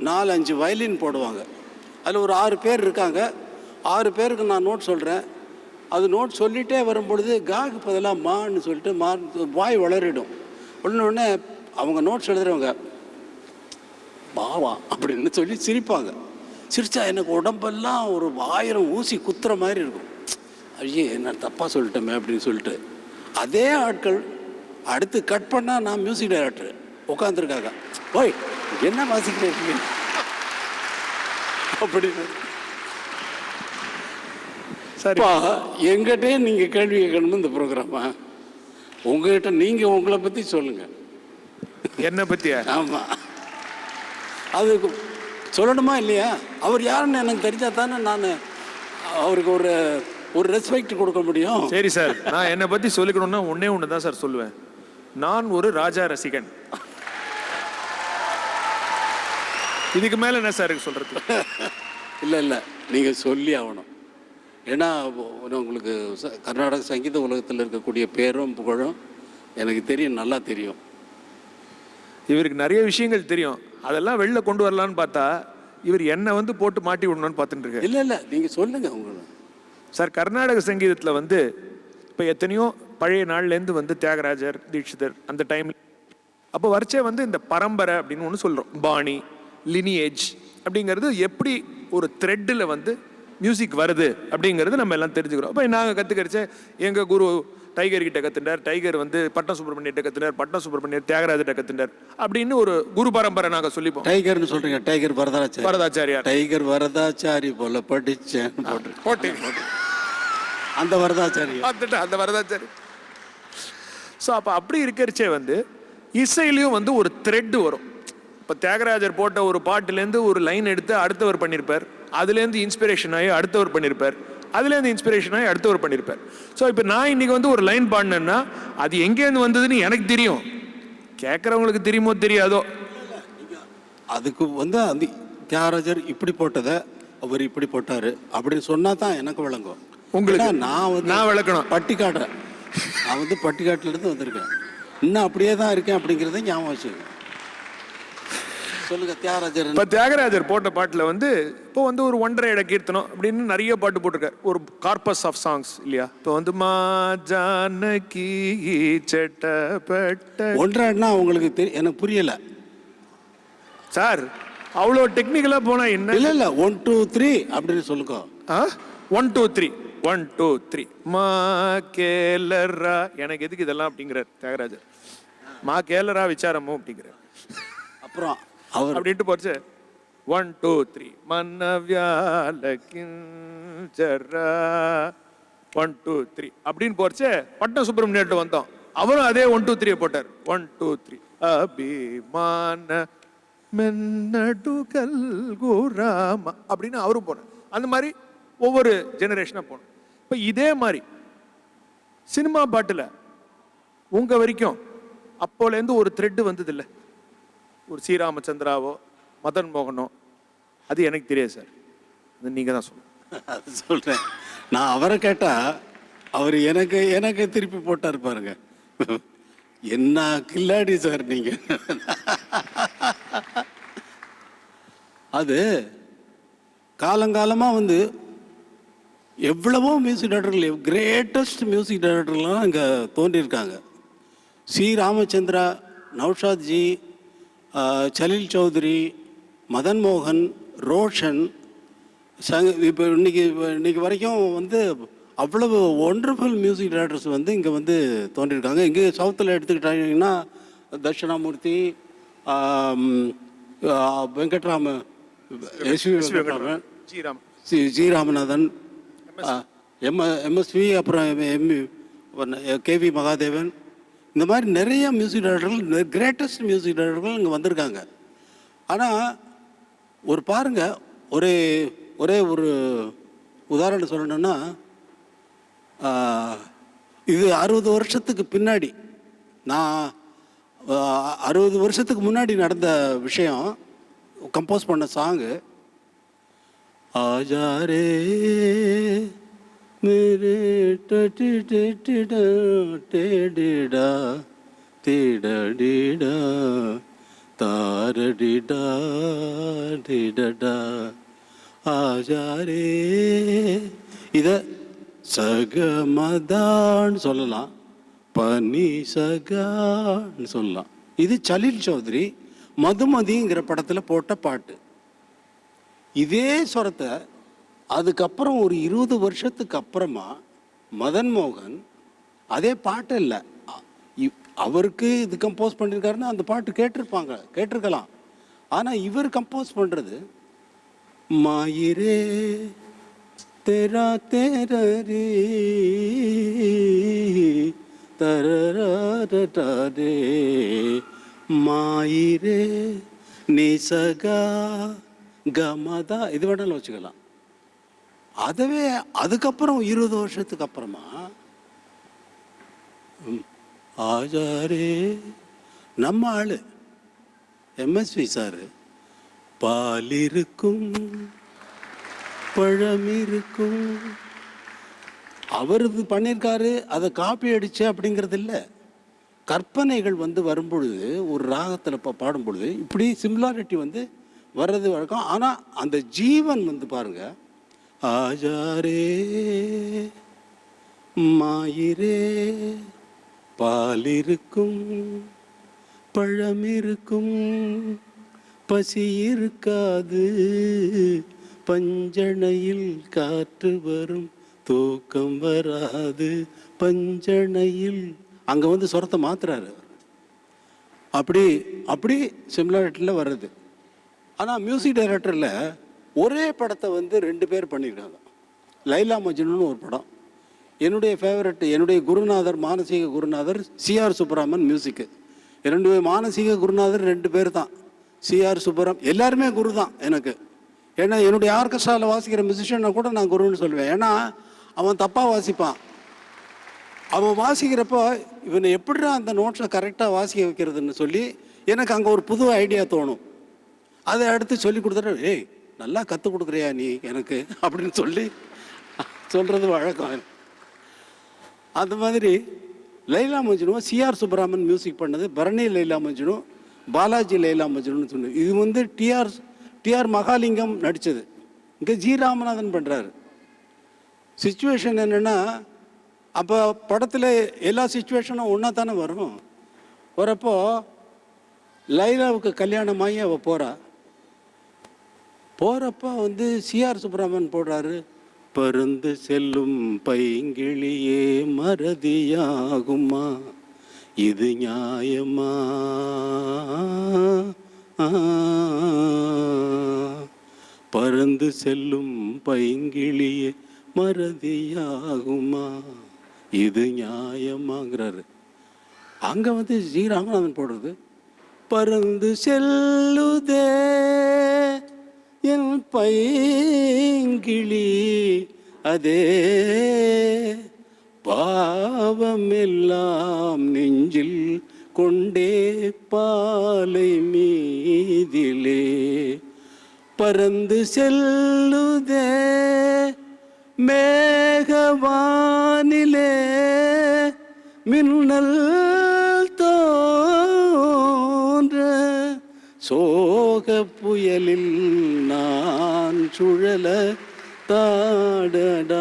4-5 வயலின் போடுவாங்க. அதில் ஒரு 6 பேர் இருக்காங்க. 6 பேருக்கு நான் நோட் சொல்கிறேன். அது நோட் சொல்லிகிட்டே வரும்பொழுது காக்கு பதிலாக மான்னு சொல்லிட்டு வாய் வளரிடும். உடனே அவங்க நோட்ஸ் எழுதுறவங்க பாவா அப்படின்னு சொல்லி சிரிப்பாங்க. சிரித்தா எனக்கு உடம்பெல்லாம் ஒரு 1000 ஊசி குத்துற மாதிரி இருக்கும். ஐயே நான் தப்பாக சொல்லிட்டோமே அப்படின்னு சொல்லிட்டு அதே ஆட்கள் அடுத்து கட் பண்ணால் நான் மியூசிக் டைரக்டர் உட்காந்துருக்காங்க. ஓய் என்ன வாசிக்கிறீங்க அப்படின்னு. சரிப்பா எங்கிட்டே நீங்கள் கேள்வி கேட்கணும்னு இந்த ப்ரோக்ராமா உங்ககிட்ட நீங்கள் உங்களை பற்றி சொல்லுங்கள். என்னை பற்றியா? ஆமாம், அது சொல்லணுமா இல்லையா? அவர் யாருன்னு எனக்கு தெரிஞ்சா தானே நான் அவருக்கு ஒரு ரெஸ்பெக்ட் கொடுக்க முடியும். சரி சார், நான் என்னை பற்றி சொல்லிக்கணும்னா ஒன்று தான் சார் சொல்லுவேன். நான் ஒரு ராஜா ரசிகன். இதுக்கு மேலே என்ன சார் சொல்கிறது? இல்லை நீங்கள் சொல்லி ஆகணும். ஏன்னா உங்களுக்கு கர்நாடக சங்கீத உலகத்தில் இருக்கக்கூடிய பேரும் புகழும் எனக்கு தெரியும், நல்லா தெரியும். இவருக்கு நிறைய விஷயங்கள் தெரியும். அதெல்லாம் வெளில கொண்டு வரலான்னு பார்த்தா இவர் என்னை வந்து போட்டு மாட்டி விடணும்னு பார்த்துட்டு இருக்காரு. இல்லை நீங்கள் சொல்லுங்கள் உங்களுக்கு. சார், கர்நாடக சங்கீதத்தில் வந்து இப்போ எத்தனையோ பழைய நாள்லேருந்து வந்து தியாகராஜர், தீட்சிதர் அந்த டைமில் அப்போ வரைச்சே வந்து இந்த பரம்பரை அப்படின்னு ஒன்று சொல்கிறோம். பாணி, லினியேஜ் அப்படிங்கிறது எப்படி ஒரு த்ரெட்டில் வந்து மியூசிக் வருது அப்படிங்கிறது நம்ம எல்லாம் தெரிஞ்சுக்கிறோம். அப்போ நாங்கள் கற்றுக்கடிச்ச எங்கள் குரு டைகர் கிட்ட கற்றுட்டார், டைகர் வந்து பட்டம் சுப்பிரமணியிட்ட கற்றுட்டார், பட்டம் சுப்பிரமணியர் தியாகராஜர்கிட்ட கற்றுட்டார் அப்படின்னு ஒரு குரு பரம்பரை நாங்கள் சொல்லிப்போம். டைகர்னு சொல்கிறீங்க? டைகர் வரதாச்சாரியார். டைகர் வரதாச்சாரி போல படித்தேன் போட்டு அந்த வரதாச்சாரி அந்த வரதாச்சாரி. ஸோ அப்போ அப்படி இருக்கிறச்சே வந்து இசையிலையும் வந்து ஒரு த்ரெட் வரும். இப்போ தியாகராஜர் போட்ட ஒரு பாட்டுலேருந்து ஒரு லைன் எடுத்து அடுத்தவர் பண்ணியிருப்பார், அதுலேருந்து இன்ஸ்பிரேஷன் ஆகி அடுத்தவர் பண்ணியிருப்பார், அதுலேருந்து இன்ஸ்பிரேஷன் ஆகி அடுத்தவர் பண்ணியிருப்பார். ஸோ இப்போ நான் இன்னைக்கு வந்து ஒரு லைன் பாடினேன்னா அது எங்கேருந்து வந்ததுன்னு எனக்கு தெரியும், கேட்குறவங்களுக்கு தெரியுமோ தெரியாதோ. அதுக்கு வந்து அந்த தியாகராஜர் இப்படி போட்டதை அவர் இப்படி போட்டார் அப்படின்னு சொன்னா தான் எனக்கு விளங்கும். உங்களுக்கு நான் விளக்கணும். பட்டிக்காடுறேன், நான் வந்து பட்டிக்காட்டிலேருந்து வந்திருக்கேன், இன்னும் அப்படியே தான் இருக்கேன் அப்படிங்கிறத ஞாபகம் வச்சுக்கேன். சொல்லுங்க. தியாகராஜர் இப்போ தியாகராஜர் போட்ட பாட்டில் வந்து இப்போ வந்து ஒரு 1.5 இட கீர்த்தனம் அப்படின்னு நிறைய பாட்டு போட்டிருக்காரு, ஒரு கார்பஸ் ஆஃப் சாங்ஸ் இல்லையா? இப்போ வந்து மா ஜானகி சட்டப்பட்ட 1.5ன்னா உங்களுக்கு எனக்கு புரியல சார். அவ்வளோ டெக்னிக்கலாக போனா என்ன? இல்லை 1 2 3 அப்படின்னு சொல்லுங்க. 1 2 3 1 2 3 மா கேலரா. எனக்கு எதுக்கு இதெல்லாம் அப்படிங்கிறார் தியாகராஜர். மா கேலரா விசாரமோ அப்படிங்கிறார். அப்புறம் அவர் அப்படின்ட்டு போச்சு 1 2 3 மன்னவியாலகிஞ்சரா 1 2 3 அப்படின்னு போச்சு. பட்டம் சுப்பிரமணியிட்ட வந்தோம், அவரும் அதே 1 2 3 போட்டார். 1 2 3 அபிமான மென்னடுகல் குராமா அப்படின்னு அவரும் போனார். அந்த மாதிரி ஒவ்வொரு ஜெனரேஷனாக போனோம். இப்போ இதே மாதிரி சினிமா பாட்டில் உங்கள் வரைக்கும் அப்போலேருந்து ஒரு த்ரெட்டு வந்ததில்லை, ஒரு ஸ்ரீராமச்சந்திராவோ மதன் மோகனோ, அது எனக்கு தெரியாது சார், அது நீங்கள் தான் சொல்லணும். அது சொல்கிறேன். நான் அவரை கேட்டால் அவர் எனக்கு திருப்பி போட்டார் பாருங்க. என்ன கில்லாடி சார் நீங்கள். அது காலங்காலமாக வந்து எவ்வளவோ மியூசிக் டைரக்டர்கள், கிரேட்டஸ்ட் மியூசிக் டைரக்டர்லாம் இங்கே தோன்றியிருக்காங்க. சி ராமச்சந்திரா, நௌஷாத் ஜி, சலீல் சௌத்ரி, மதன் மோகன், ரோஷன், இப்போ இன்னைக்கு வரைக்கும் வந்து அவ்வளவு ஒண்டர்ஃபுல் மியூசிக் டைரக்டர்ஸ் வந்து இங்கே வந்து தோன்றியிருக்காங்க. இங்கே சவுத்தில் எடுத்துக்கிட்டாங்கன்னா Dakshinamurthy, Venkatrama, SV Venkataraman, G Ramanathan, MSV, அப்புறம் கேவி மகாதேவன், இந்த மாதிரி நிறைய மியூசிக் டைரக்டர்கள், கிரேட்டஸ்ட் மியூசிக் டைரக்டர்கள் இங்கே வந்திருக்காங்க. ஆனால் ஒரு பாருங்கள், ஒரே ஒரு உதாரணம் சொல்லணுன்னா, இது 60 வருஷத்துக்கு பின்னாடி, நான் 60 வருஷத்துக்கு முன்னாடி நடந்த விஷயம். கம்போஸ் பண்ண சாங்கு ஆஜாரே மேரே டேடிடா தேடடிடா தாரடிடா டிடடா ஆஜாரே. இதை சகமதான்னு சொல்லலாம், பனி சகான்னு சொல்லலாம். இது சலீல் சௌத்ரி மதுமதிங்கிற படத்தில் போட்ட பாட்டு. இதே சொரத்தை அதுக்கப்புறம் ஒரு 20 வருஷத்துக்கு அப்புறமா மதன் மோகன் அதே பாட்டு இல்லை, அவருக்கு இது கம்போஸ் பண்ணியிருக்காருன்னா அந்த பாட்டு கேட்டிருக்கலாம். ஆனால் இவர் கம்போஸ் பண்ணுறது மாயிரே तेरा तेरा रे तररा रे மாயிரே நிசகா கமதா, இது வேணாலும் வச்சுக்கலாம். அதுவே அதுக்கப்புறம் 20 வருஷத்துக்கு அப்புறமா ஆஜாரே நம்ம ஆளு எம்எஸ்வி சார், பால் இருக்கும் பழம் இருக்கும், அவர் இது பண்ணியிருக்காரு, அதை காப்பி அடிச்சு அப்படிங்கிறது இல்லை. கற்பனைகள் வந்து வரும்பொழுது ஒரு ராகத்தில் இப்போ பாடும் பொழுது இப்படி சிமிலாரிட்டி வந்து வர்றது வழக்கம். ஆனால் அந்த ஜீவன் வந்து பாருங்க, ஆஜாரே மாயிரே பால் இருக்கும் பழம் இருக்கும் பசி இருக்காது பஞ்சணையில் காற்று வரும் தூக்கம் வராது பஞ்சணையில், அங்கே வந்து சொரத்தை மாத்துறாரு. அப்படி சிமிலாரிட்டியில் வர்றது. ஆனால் மியூசிக் டைரக்டரில் ஒரே படத்தை வந்து 2 பேர் பண்ணியிருக்காங்க. லைலா மஜ்னுன்னு ஒரு படம், என்னுடைய ஃபேவரட், என்னுடைய குருநாதர், மானசீக குருநாதர் சிஆர் சுப்பராமன் மியூசிக்கு. என்னுடைய மானசீக குருநாதர் 2 பேர் தான், சிஆர் சுப்பராம். எல்லாருமே குரு தான் எனக்கு. ஏன்னா என்னுடைய ஆர்கெஸ்ட்ராவில் வாசிக்கிற மியூசிஷியனை கூட நான் குருன்னு சொல்லுவேன். ஏன்னா அவன் தப்பாக வாசிப்பான். அவன் வாசிக்கிறப்போ இவனை எப்படிடா அந்த நோட்ஸை கரெக்டாக வாசிக்க வைக்கிறதுன்னு சொல்லி எனக்கு அங்கே ஒரு புது ஐடியா தோணும். அதை அடுத்து சொல்லி கொடுத்துட்டு, ஏய் நல்லா கற்றுக் கொடுக்குறியா நீ எனக்கு அப்படின்னு சொல்கிறது வழக்கம். அந்த மாதிரி லைலா மஜ்னு சிஆர் சுப்பராமன் மியூசிக் பண்ணது, பரணி லைலா மஜ்னு, பாலாஜி லைலா மஜ்னுன்னு சொன்னது. இது வந்து டிஆர் மகாலிங்கம் நடித்தது. இங்கே ஜி ராமநாதன் பண்ணுறாரு. சிச்சுவேஷன் என்னென்னா, அப்போ படத்தில் எல்லா சிச்சுவேஷனும் ஒன்றா தானே வரும். வரப்போ லைலாவுக்கு கல்யாணமாகி அவள் போகிறப்போ வந்து சிஆர் சுப்பிரமணியன் போடுறாரு, பருந்து செல்லும் பைங்கிளியே மறதியாகுமா இது நியாயமா, பறந்து செல்லும் பைங்கிளியே மறதியாகுமா இது நியாயமாங்கிறாரு. அங்கே வந்து ஜி ராமநாதன் போடுறது, பறந்து செல்லுதே என் பைங்கிளி அதே பாவமெல்லாம் நெஞ்சில் கொண்டே பாலை மீதிலே பறந்து செல்லுதே மேகவானிலே மின்னல் தோன்ற சோக புயலில் நான் சுழல தாடடாடே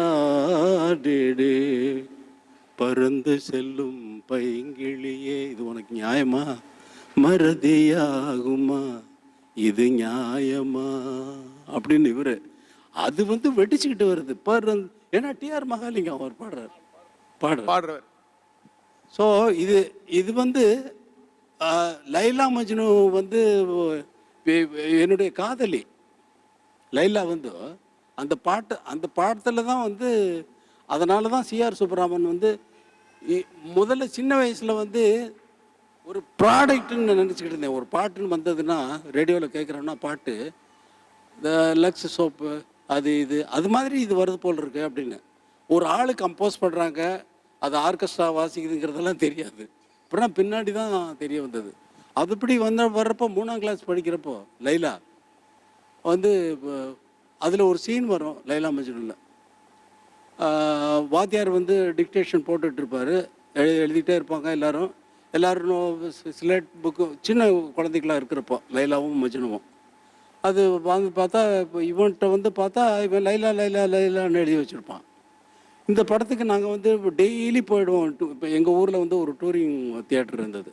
பறந்து செல்லும் பைங்கிளியே. இது உனக்கு நியாயமா? மறதியாகுமா? இது நியாயமா? அப்படின்னு இவரு அது வந்து வெடிச்சுக்கிட்டு வருது பறந்து. ஏன்னா டிஆர் மகாலிங்கம் அவர் பாடுறார். ஸோ இது வந்து லைலா மஜ்னு வந்து என்னுடைய காதலி லைலா வந்து அந்த பாடத்தில் தான் வந்து, அதனால தான் சிஆர் சுப்பராமன் வந்து முதல்ல சின்ன வயசில் வந்து ஒரு ப்ராடக்ட்னு நினச்சிக்கிட்டு இருந்தேன். ஒரு பாட்டுன்னு வந்ததுன்னா ரேடியோவில் கேட்குறோன்னா பாட்டு, இந்த லக்ஸ் சோப்பு அது இது அது மாதிரி இது வருது போல் இருக்கு அப்படின்னு. ஒரு ஆள் கம்போஸ் பண்ணுறாங்க, அது ஆர்கெஸ்ட்ரா வாசிக்குதுங்கிறதெல்லாம் தெரியாது. அப்புறம் பின்னாடி தான் தெரிய வந்தது. அதுபடி வர்றப்போ 3ஆம் கிளாஸ் படிக்கிறப்போ லைலா வந்து அதில் ஒரு சீன் வரும் லைலா மஜ்னுல. வாத்தியார் வந்து டிக்டேஷன் போட்டுட்ருப்பார், எழுதிட்டே இருப்பாங்க எல்லோரும் ஸ்லேட் புக்கு, சின்ன குழந்தைகளாக இருக்கிறப்போ லைலாவும் மஜ்னுவும். அது வாங்கி பார்த்தா இப்போ இவன்கிட்ட வந்து பார்த்தா இவன் லைலா லைலா லைலான்னு எழுதி வச்சுருப்பான். இந்த படத்துக்கு நாங்கள் வந்து டெய்லி போயிடுவோம். இப்போ எங்கள் ஊரில் வந்து ஒரு டூரிங் தியேட்டர் இருந்தது.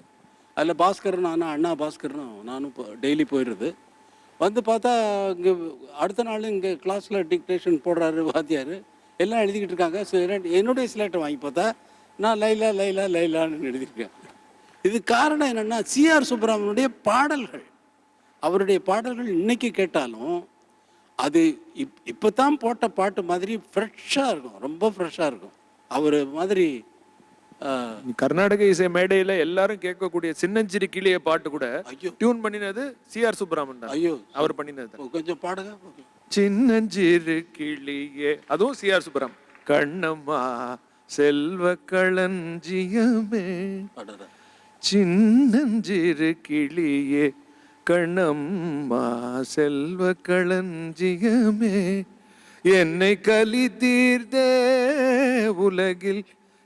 அதில் பாஸ்கரன் அண்ணா பாஸ்கரனும் நானும் டெய்லி போயிடுறது. வந்து பார்த்தா இங்கே அடுத்த நாள் இங்கே கிளாஸில் டிக்டேஷன் போடுறாரு வாத்தியார், எல்லாம் எழுதிக்கிட்டு இருக்காங்க. என்னுடைய ஸ்லேட்டை வாங்கி பார்த்தா நான் லைலா லைலா லைலான்னு எழுதியிருக்கேன். இது காரணம் என்னென்னா சிஆர் சுப்பராமனுடைய பாடல்கள். அவருடைய பாடல்கள் இன்னைக்கு கேட்டாலும் அது இப்போ தான் போட்ட பாட்டு மாதிரி ஃப்ரெஷ்ஷாக இருக்கும், ரொம்ப ஃப்ரெஷ்ஷாக இருக்கும். அவர் மாதிரி கர்நாடக இசை மேடையில் எல்லாரும் கேட்கக்கூடிய சின்னஞ்சிறு கிளிய பாட்டு கூட டியூன் பண்ணினது சிஆர் சுப்பராமன் தான். ஐயோ, அவர் பண்ணினது. கொஞ்சம் பாடுங்க. சின்னஞ்சிறு கிளியே, அதுவும் சிஆர் சுப்பராமன். கண்ணம்மா செல்வ களஞ்சியமே, சின்னஞ்சிறு கிளியே கண்ணம்மா செல்வ களஞ்சியமே, என்னை கலி தீர்த்தே உலகில்,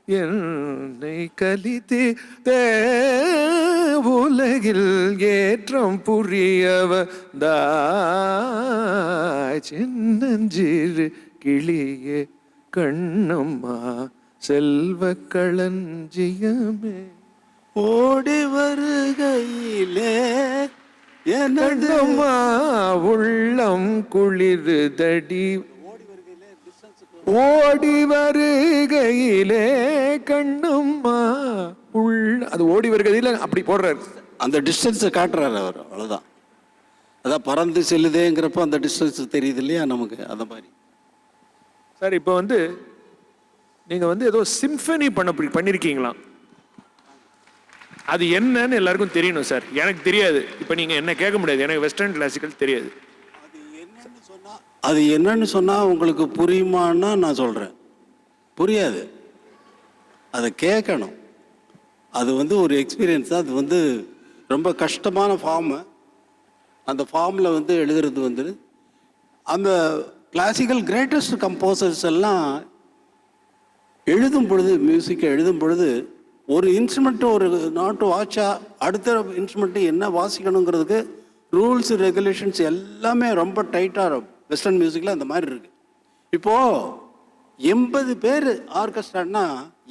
என்னை கலி தீர்த்தே உலகில் ஏற்றம் புரியவதாய், சின்னஞ்சிறு கிளியே கண்ணம்மா செல்வ களஞ்சியமே, ஓடி வருகையிலே என்னம்மா உள்ளம் குளிர்தடி, ஓடி வருகையிலே கண்ணம்மா அது ஓடி வருகையில அப்படி போடுறாரு. அந்த டிஸ்டன்ஸை காட்டுறாரு அவர், அவ்வளோதான். அதான் பறந்து செல்லுதேங்கிறப்போ அந்த டிஸ்டன்ஸ் தெரியுது இல்லையா நமக்கு, அந்த மாதிரி. சார் இப்போ வந்து நீங்கள் வந்து ஏதோ சிம்பனி பண்ணியிருக்கீங்களா? அது என்னன்னு எல்லாருக்கும் தெரியணும் சார். எனக்கு தெரியாது. இப்போ நீங்கள் என்ன கேட்க முடியாது, எனக்கு வெஸ்டர்ன் கிளாசிக்கல் தெரியாது. அது என்னன்னு சொன்னால் உங்களுக்கு புரியுமான்னா நான் சொல்கிறேன், புரியாது. அதை கேட்கணும். அது வந்து ஒரு எக்ஸ்பீரியன்ஸ். அது வந்து ரொம்ப கஷ்டமான ஃபார்மு. அந்த ஃபார்மில் வந்து எழுதுறது வந்து அந்த கிளாசிக்கல் கிரேட்டஸ்ட் கம்போசர்ஸ் எல்லாம் எழுதும் பொழுது, மியூசிக்கை எழுதும் பொழுது ஒரு இன்ஸ்ட்ருமெண்ட்டு ஒரு நாட்டு வாட்சா அடுத்த இன்ஸ்ட்ருமெண்ட்டு என்ன வாசிக்கணுங்கிறதுக்கு ரூல்ஸ் ரெகுலேஷன்ஸ் எல்லாமே ரொம்ப டைட்டாக வெஸ்டர்ன் மியூசிக்கில் அந்த மாதிரி இருக்குது. இப்போது 80 பேர் ஆர்கெஸ்ட்ரான்னா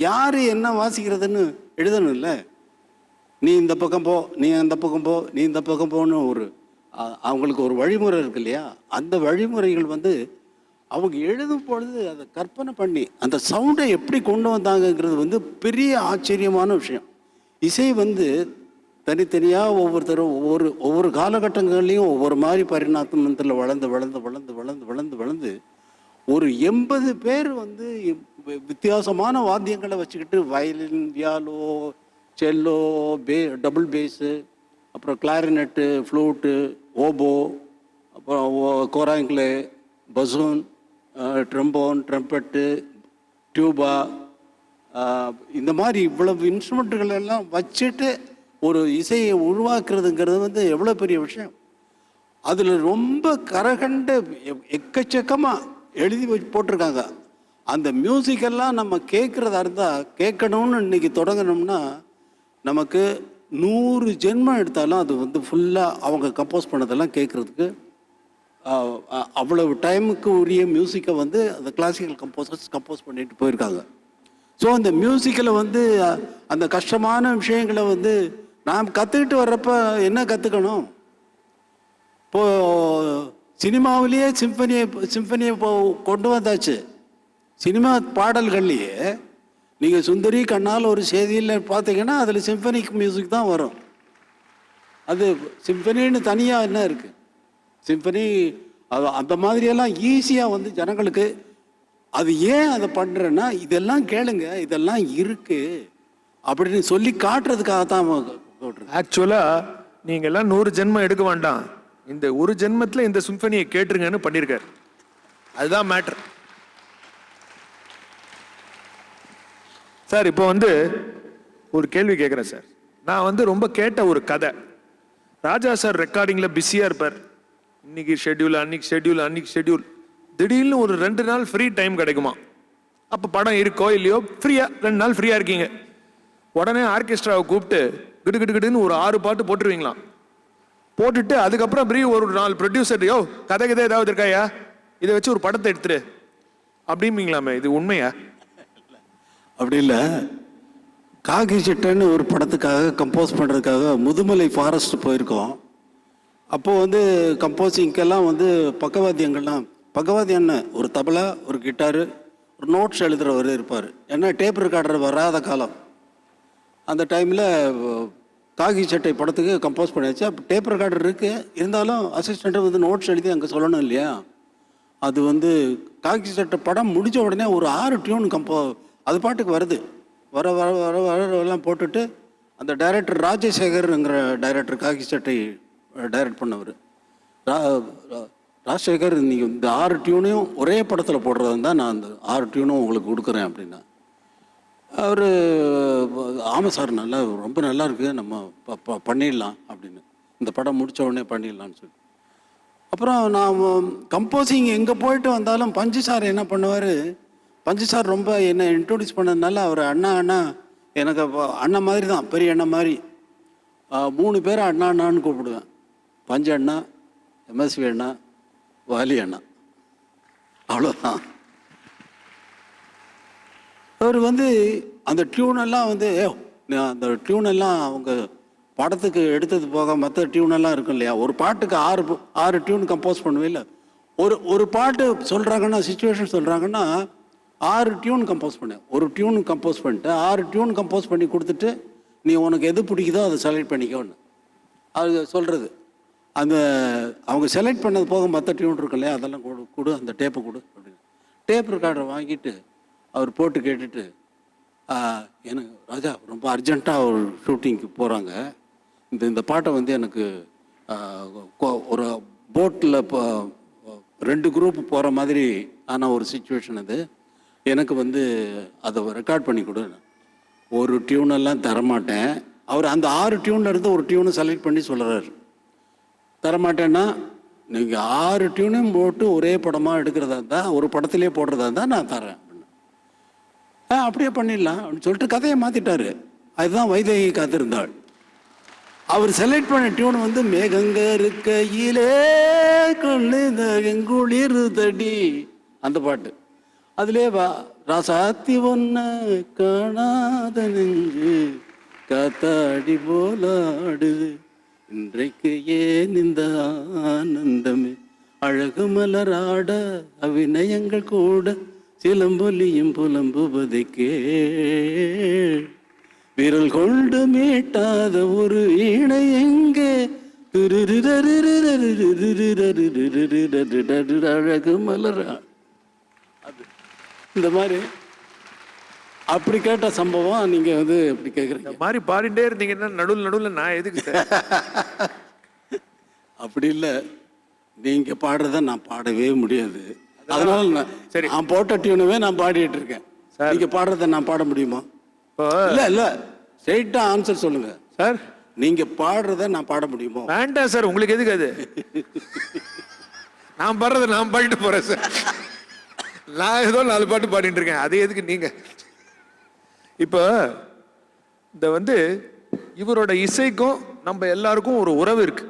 யார் என்ன வாசிக்கிறதுன்னு எழுதணும் இல்லை. நீ இந்த பக்கம் போ, நீ அந்த பக்கம் போ, நீ இந்த பக்கம் போன்னு ஒரு அவங்களுக்கு ஒரு வழிமுறை இருக்கு இல்லையா. அந்த வழிமுறைகள் வந்து அவங்க எழுதும் பொழுது அதை கற்பனை பண்ணி அந்த சவுண்டை எப்படி கொண்டு வந்தாங்கங்கிறது வந்து பெரிய ஆச்சரியமான விஷயம். இசை வந்து தனித்தனியாக ஒவ்வொருத்தரும் ஒவ்வொரு காலகட்டங்கள்லையும் ஒவ்வொரு மாதிரி பரிணாமத்தில் வளர்ந்து வளர்ந்து வளர்ந்து வளர்ந்து வளர்ந்து வளர்ந்து ஒரு 80 பேர் வந்து வித்தியாசமான வாத்தியங்களை வச்சுக்கிட்டு வயலின், வியாலோ, செல்லோ, டபுள் பேஸு, அப்புறம் கிளாரினெட்டு, ஃப்ளூட்டு, ஓபோ, அப்புறம் கோராங்கிளே, பசூன், ட்ரம்போன், ட்ரம்பெட்டு, டியூபா, இந்த மாதிரி இவ்வளவு இன்ஸ்ட்ருமெண்ட்டுகள் எல்லாம் வச்சுட்டு ஒரு இசையை உருவாக்குறதுங்கிறது வந்து எவ்வளோ பெரிய விஷயம். அதில் ரொம்ப கரகண்டு எக்கச்சக்கமாக எழுதி போட்டிருக்காங்க. அந்த மியூசிக்கெல்லாம் நம்ம கேட்குறதா இருந்தால், கேட்கணும்னு இன்றைக்கி தொடங்கணும்னா நமக்கு 100 ஜென்மம் எடுத்தாலும் அது வந்து ஃபுல்லாக அவங்க கம்போஸ் பண்ணதெல்லாம் கேட்குறதுக்கு அவ்வளவு டைமுக்கு உரிய மியூசிக்கை வந்து அந்த கிளாசிக்கல் கம்போசர்ஸ் கம்போஸ் பண்ணிட்டு போயிருக்காங்க. ஸோ அந்த மியூசிக்கில் வந்து அந்த கஷ்டமான விஷயங்களை வந்து நாம் கற்றுக்கிட்டு வர்றப்ப என்ன கற்றுக்கணும்? இப்போது சினிமாவிலேயே சிம்பனியை இப்போ கொண்டு வந்தாச்சு. சினிமா பாடல்கள்லையே நீங்கள் சுந்தரி கண்ணால் ஒரு செய்தியில் பார்த்தீங்கன்னா அதில் சிம்பனிக் மியூசிக் தான் வரும். அது சிம்பனின்னு தனியாக என்ன இருக்குது? சிம்பனி அது அந்த மாதிரியெல்லாம் ஈஸியாக வந்து ஜனங்களுக்கு அது ஏன் அதை பண்ணுறேன்னா இதெல்லாம் கேளுங்க, இதெல்லாம் இருக்குது அப்படின்னு சொல்லி காட்டுறதுக்காக தான். ஆக்சுவலாக நீங்கள் எல்லாம் 100 ஜென்மம் எடுக்க வேண்டாம், இந்த ஒரு ஜென்மத்தில் இந்த சிம்பனியை கேட்டுருங்கன்னு பண்ணியிருக்காரு. அதுதான் மேட்ரு. சார் இப்போ வந்து ஒரு கேள்வி கேட்குறேன் சார். நான் வந்து ரொம்ப கேட்ட ஒரு கதை, ராஜா சார் ரெக்கார்டிங்கில் பிஸியாக இருப்பார். இன்னைக்கு ஷெட்யூல், அன்னைக்கு ஷெட்யூல், அன்னைக்கு ஷெட்யூல். திடீர்னு ஒரு 2 நாள் ஃப்ரீ டைம் கிடைக்குமா? அப்போ படம் இருக்கோ இல்லையோ ஃப்ரீயாக 2 நாள் ஃப்ரீயாக இருக்கீங்க. உடனே ஆர்கெஸ்ட்ராவை கூப்பிட்டு கிடு கிடு கிடுன்னு ஒரு 6 பாட்டு போட்டுருவீங்களாம். போட்டுட்டு அதுக்கப்புறம் அப்படி ஒரு 4 ப்ரொடியூசர், யோ கதை ஏதாவது இருக்காயா, இதை வச்சு ஒரு படத்தை எடுத்துரு அப்படிம்பீங்களாமே. இது உண்மையா? அப்படி இல்லை. காக்கி சட்டைன்னு ஒரு படத்துக்காக கம்போஸ் பண்ணுறதுக்காக முதுமலை ஃபாரஸ்ட் போயிருக்கோம். அப்போது வந்து கம்போசிங்கெல்லாம் வந்து பக்கவாத்தியம் ஒரு தபலா, ஒரு கிட்டாரு, ஒரு நோட்ஸ் எழுதுகிறவர் இருப்பார். ஏன்னா டேப் ரெக்கார்டர் வராத காலம். அந்த டைமில் காக்கி சட்டை படத்துக்கு கம்போஸ் பண்ணியாச்சு. அப்போ டேப் ரெக்கார்டர் இருக்குது, இருந்தாலும் அசிஸ்டண்ட்டு வந்து நோட்ஸ் எழுதி அங்கே சொல்லணும் இல்லையா? அது வந்து காக்கி சட்டை படம் முடிஞ்ச உடனே ஒரு 6 டியூன் அது பாட்டுக்கு வருது. வர வர வர வரலாம் போட்டுட்டு அந்த டைரக்டர் ராஜசேகர்ங்கிற டைரக்டர் காக்கி சட்டை டைரக்ட் பண்ணவர். ராஜசேகர், நீங்கள் இந்த 6 டியூனையும் ஒரே படத்தில் போடுறது தான், நான் அந்த 6 டியூனும் உங்களுக்கு கொடுக்குறேன் அப்படின்னா. அவர் ஆமாம் சார், ரொம்ப நல்லா இருக்குது, நம்ம பண்ணிடலாம் அப்படின்னு. இந்த படம் முடித்த உடனே பண்ணிடலான்னு சொல்லி. அப்புறம் நான் கம்போசிங் எங்கே போயிட்டு வந்தாலும் பஞ்சு சார் என்ன பண்ணுவார், பஞ்சு சார் ரொம்ப என்னை இன்ட்ரோடியூஸ் பண்ணதுனால அவர் அண்ணா எனக்கு அண்ணன் மாதிரி தான், பெரிய அண்ணன் மாதிரி. 3 பேரை அண்ணான்னு கூப்பிடுவேன். பஞ்சு அண்ணா, எம்எஸ்வி அண்ணா, வாலி அண்ணா, அவ்வளோதான். அவர் வந்து அந்த டியூனெல்லாம் வந்து அந்த டியூனெல்லாம் அவங்க படத்துக்கு எடுத்தது போக மற்ற டியூனெல்லாம் இருக்கும் இல்லையா? ஒரு பாட்டுக்கு 6 டியூன் கம்போஸ் பண்ணுவே இல்லை. ஒரு பாட்டு சொல்கிறாங்கன்னா, சிச்சுவேஷன் சொல்கிறாங்கன்னா 6 டியூன் கம்போஸ் பண்ணேன். ஒரு டியூன் கம்போஸ் பண்ணிட்டு 6 டியூன் கம்போஸ் பண்ணி கொடுத்துட்டு நீ உனக்கு எது பிடிக்குதோ அதை செலக்ட் பண்ணிக்கோன்னு அது சொல்கிறது. அந்த அவங்க செலக்ட் பண்ணது போக மற்ற டியூன் இருக்கும் இல்லையா, அதெல்லாம் கொடு, அந்த டேப்பை கொடு அப்படின்னு. டேப் ரெக்கார்டரை வாங்கிட்டு அவர் போட்டு கேட்டுட்டு, எனக்கு ராஜா ரொம்ப அர்ஜென்ட்டாக ஒரு ஷூட்டிங்க்கு போகிறாங்க, இந்த பாட்டை வந்து எனக்கு ஒரு போட்டில் இப்போ 2 குரூப் போகிற மாதிரி ஆன ஒரு சுச்சுவேஷன் அது, எனக்கு வந்து அதை ரெக்கார்ட் பண்ணி கொடு. ஒரு டியூனெல்லாம் தரமாட்டேன். அவர் அந்த 6 டியூன்லேருந்து ஒரு டியூனை செலக்ட் பண்ணி சொல்கிறார். தரமாட்டேன்னா நீங்கள் 6 டியூனையும் போட்டு ஒரே படமாக எடுக்கிறதா இருந்தால், ஒரு படத்திலே போடுறதா இருந்தால் நான் தரேன் அப்படின்னு. அப்படியே பண்ணிடலாம் அப்படின்னு சொல்லிட்டு கதையை மாற்றிட்டாரு. அதுதான் வைதேகி காத்திருந்தாள். அவர் செலக்ட் பண்ண டியூன் வந்து மேகங்க இருக்கையிலே குளிர் தடி, அந்த பாட்டு. அதிலே ராசாத்தி ஒன்ன காணாத நெஞ்சு காத்தாடி போலாடுது, இன்றைக்கு ஏன் இந்த ஆனந்தமே, அழகு மலராட அவிநயங்கள் கூட சிலம்பொலியும் புலம்புவதை கேள், விரல் கொண்டு மீட்டாத ஒரு இணை எங்கே, அழகு மலரா. அது இந்த மாதிரி அப்படி கேட்ட சம்பவம் நீங்க வந்து இப்படி கேட்குறீங்க. இந்த மாதிரி பாடிட்டே இருந்தீங்கன்னா நடுவில் நான் எதுக்கு சார்? அப்படி இல்லை, நீங்க பாடுறத நான் பாடவே முடியாது. அதனால சரி, நான் போட்ட டியூனவே நான் பாடிட்டு இருக்கேன். நீங்க பாடுறத நான் பாட முடியுமா? இல்ல ஸ்ட்ரைட்டா ஆன்சர் சொல்லுங்க சார். நீங்க பாடுறத நான் பாட முடியுமா? வேண்டாம் சார், உங்களுக்கு எதுக்கு அது? நான் பாடுறத நான் பாடிட்டு போறேன் சார். நான் ஏதோ 4 பாட்டு பாடிட்டு இருக்கேன், அது எதுக்கு நீங்க? இப்போ இந்த வந்து இவரோட இசைக்கும் நம்ம எல்லாருக்கும் ஒரு உறவு இருக்கு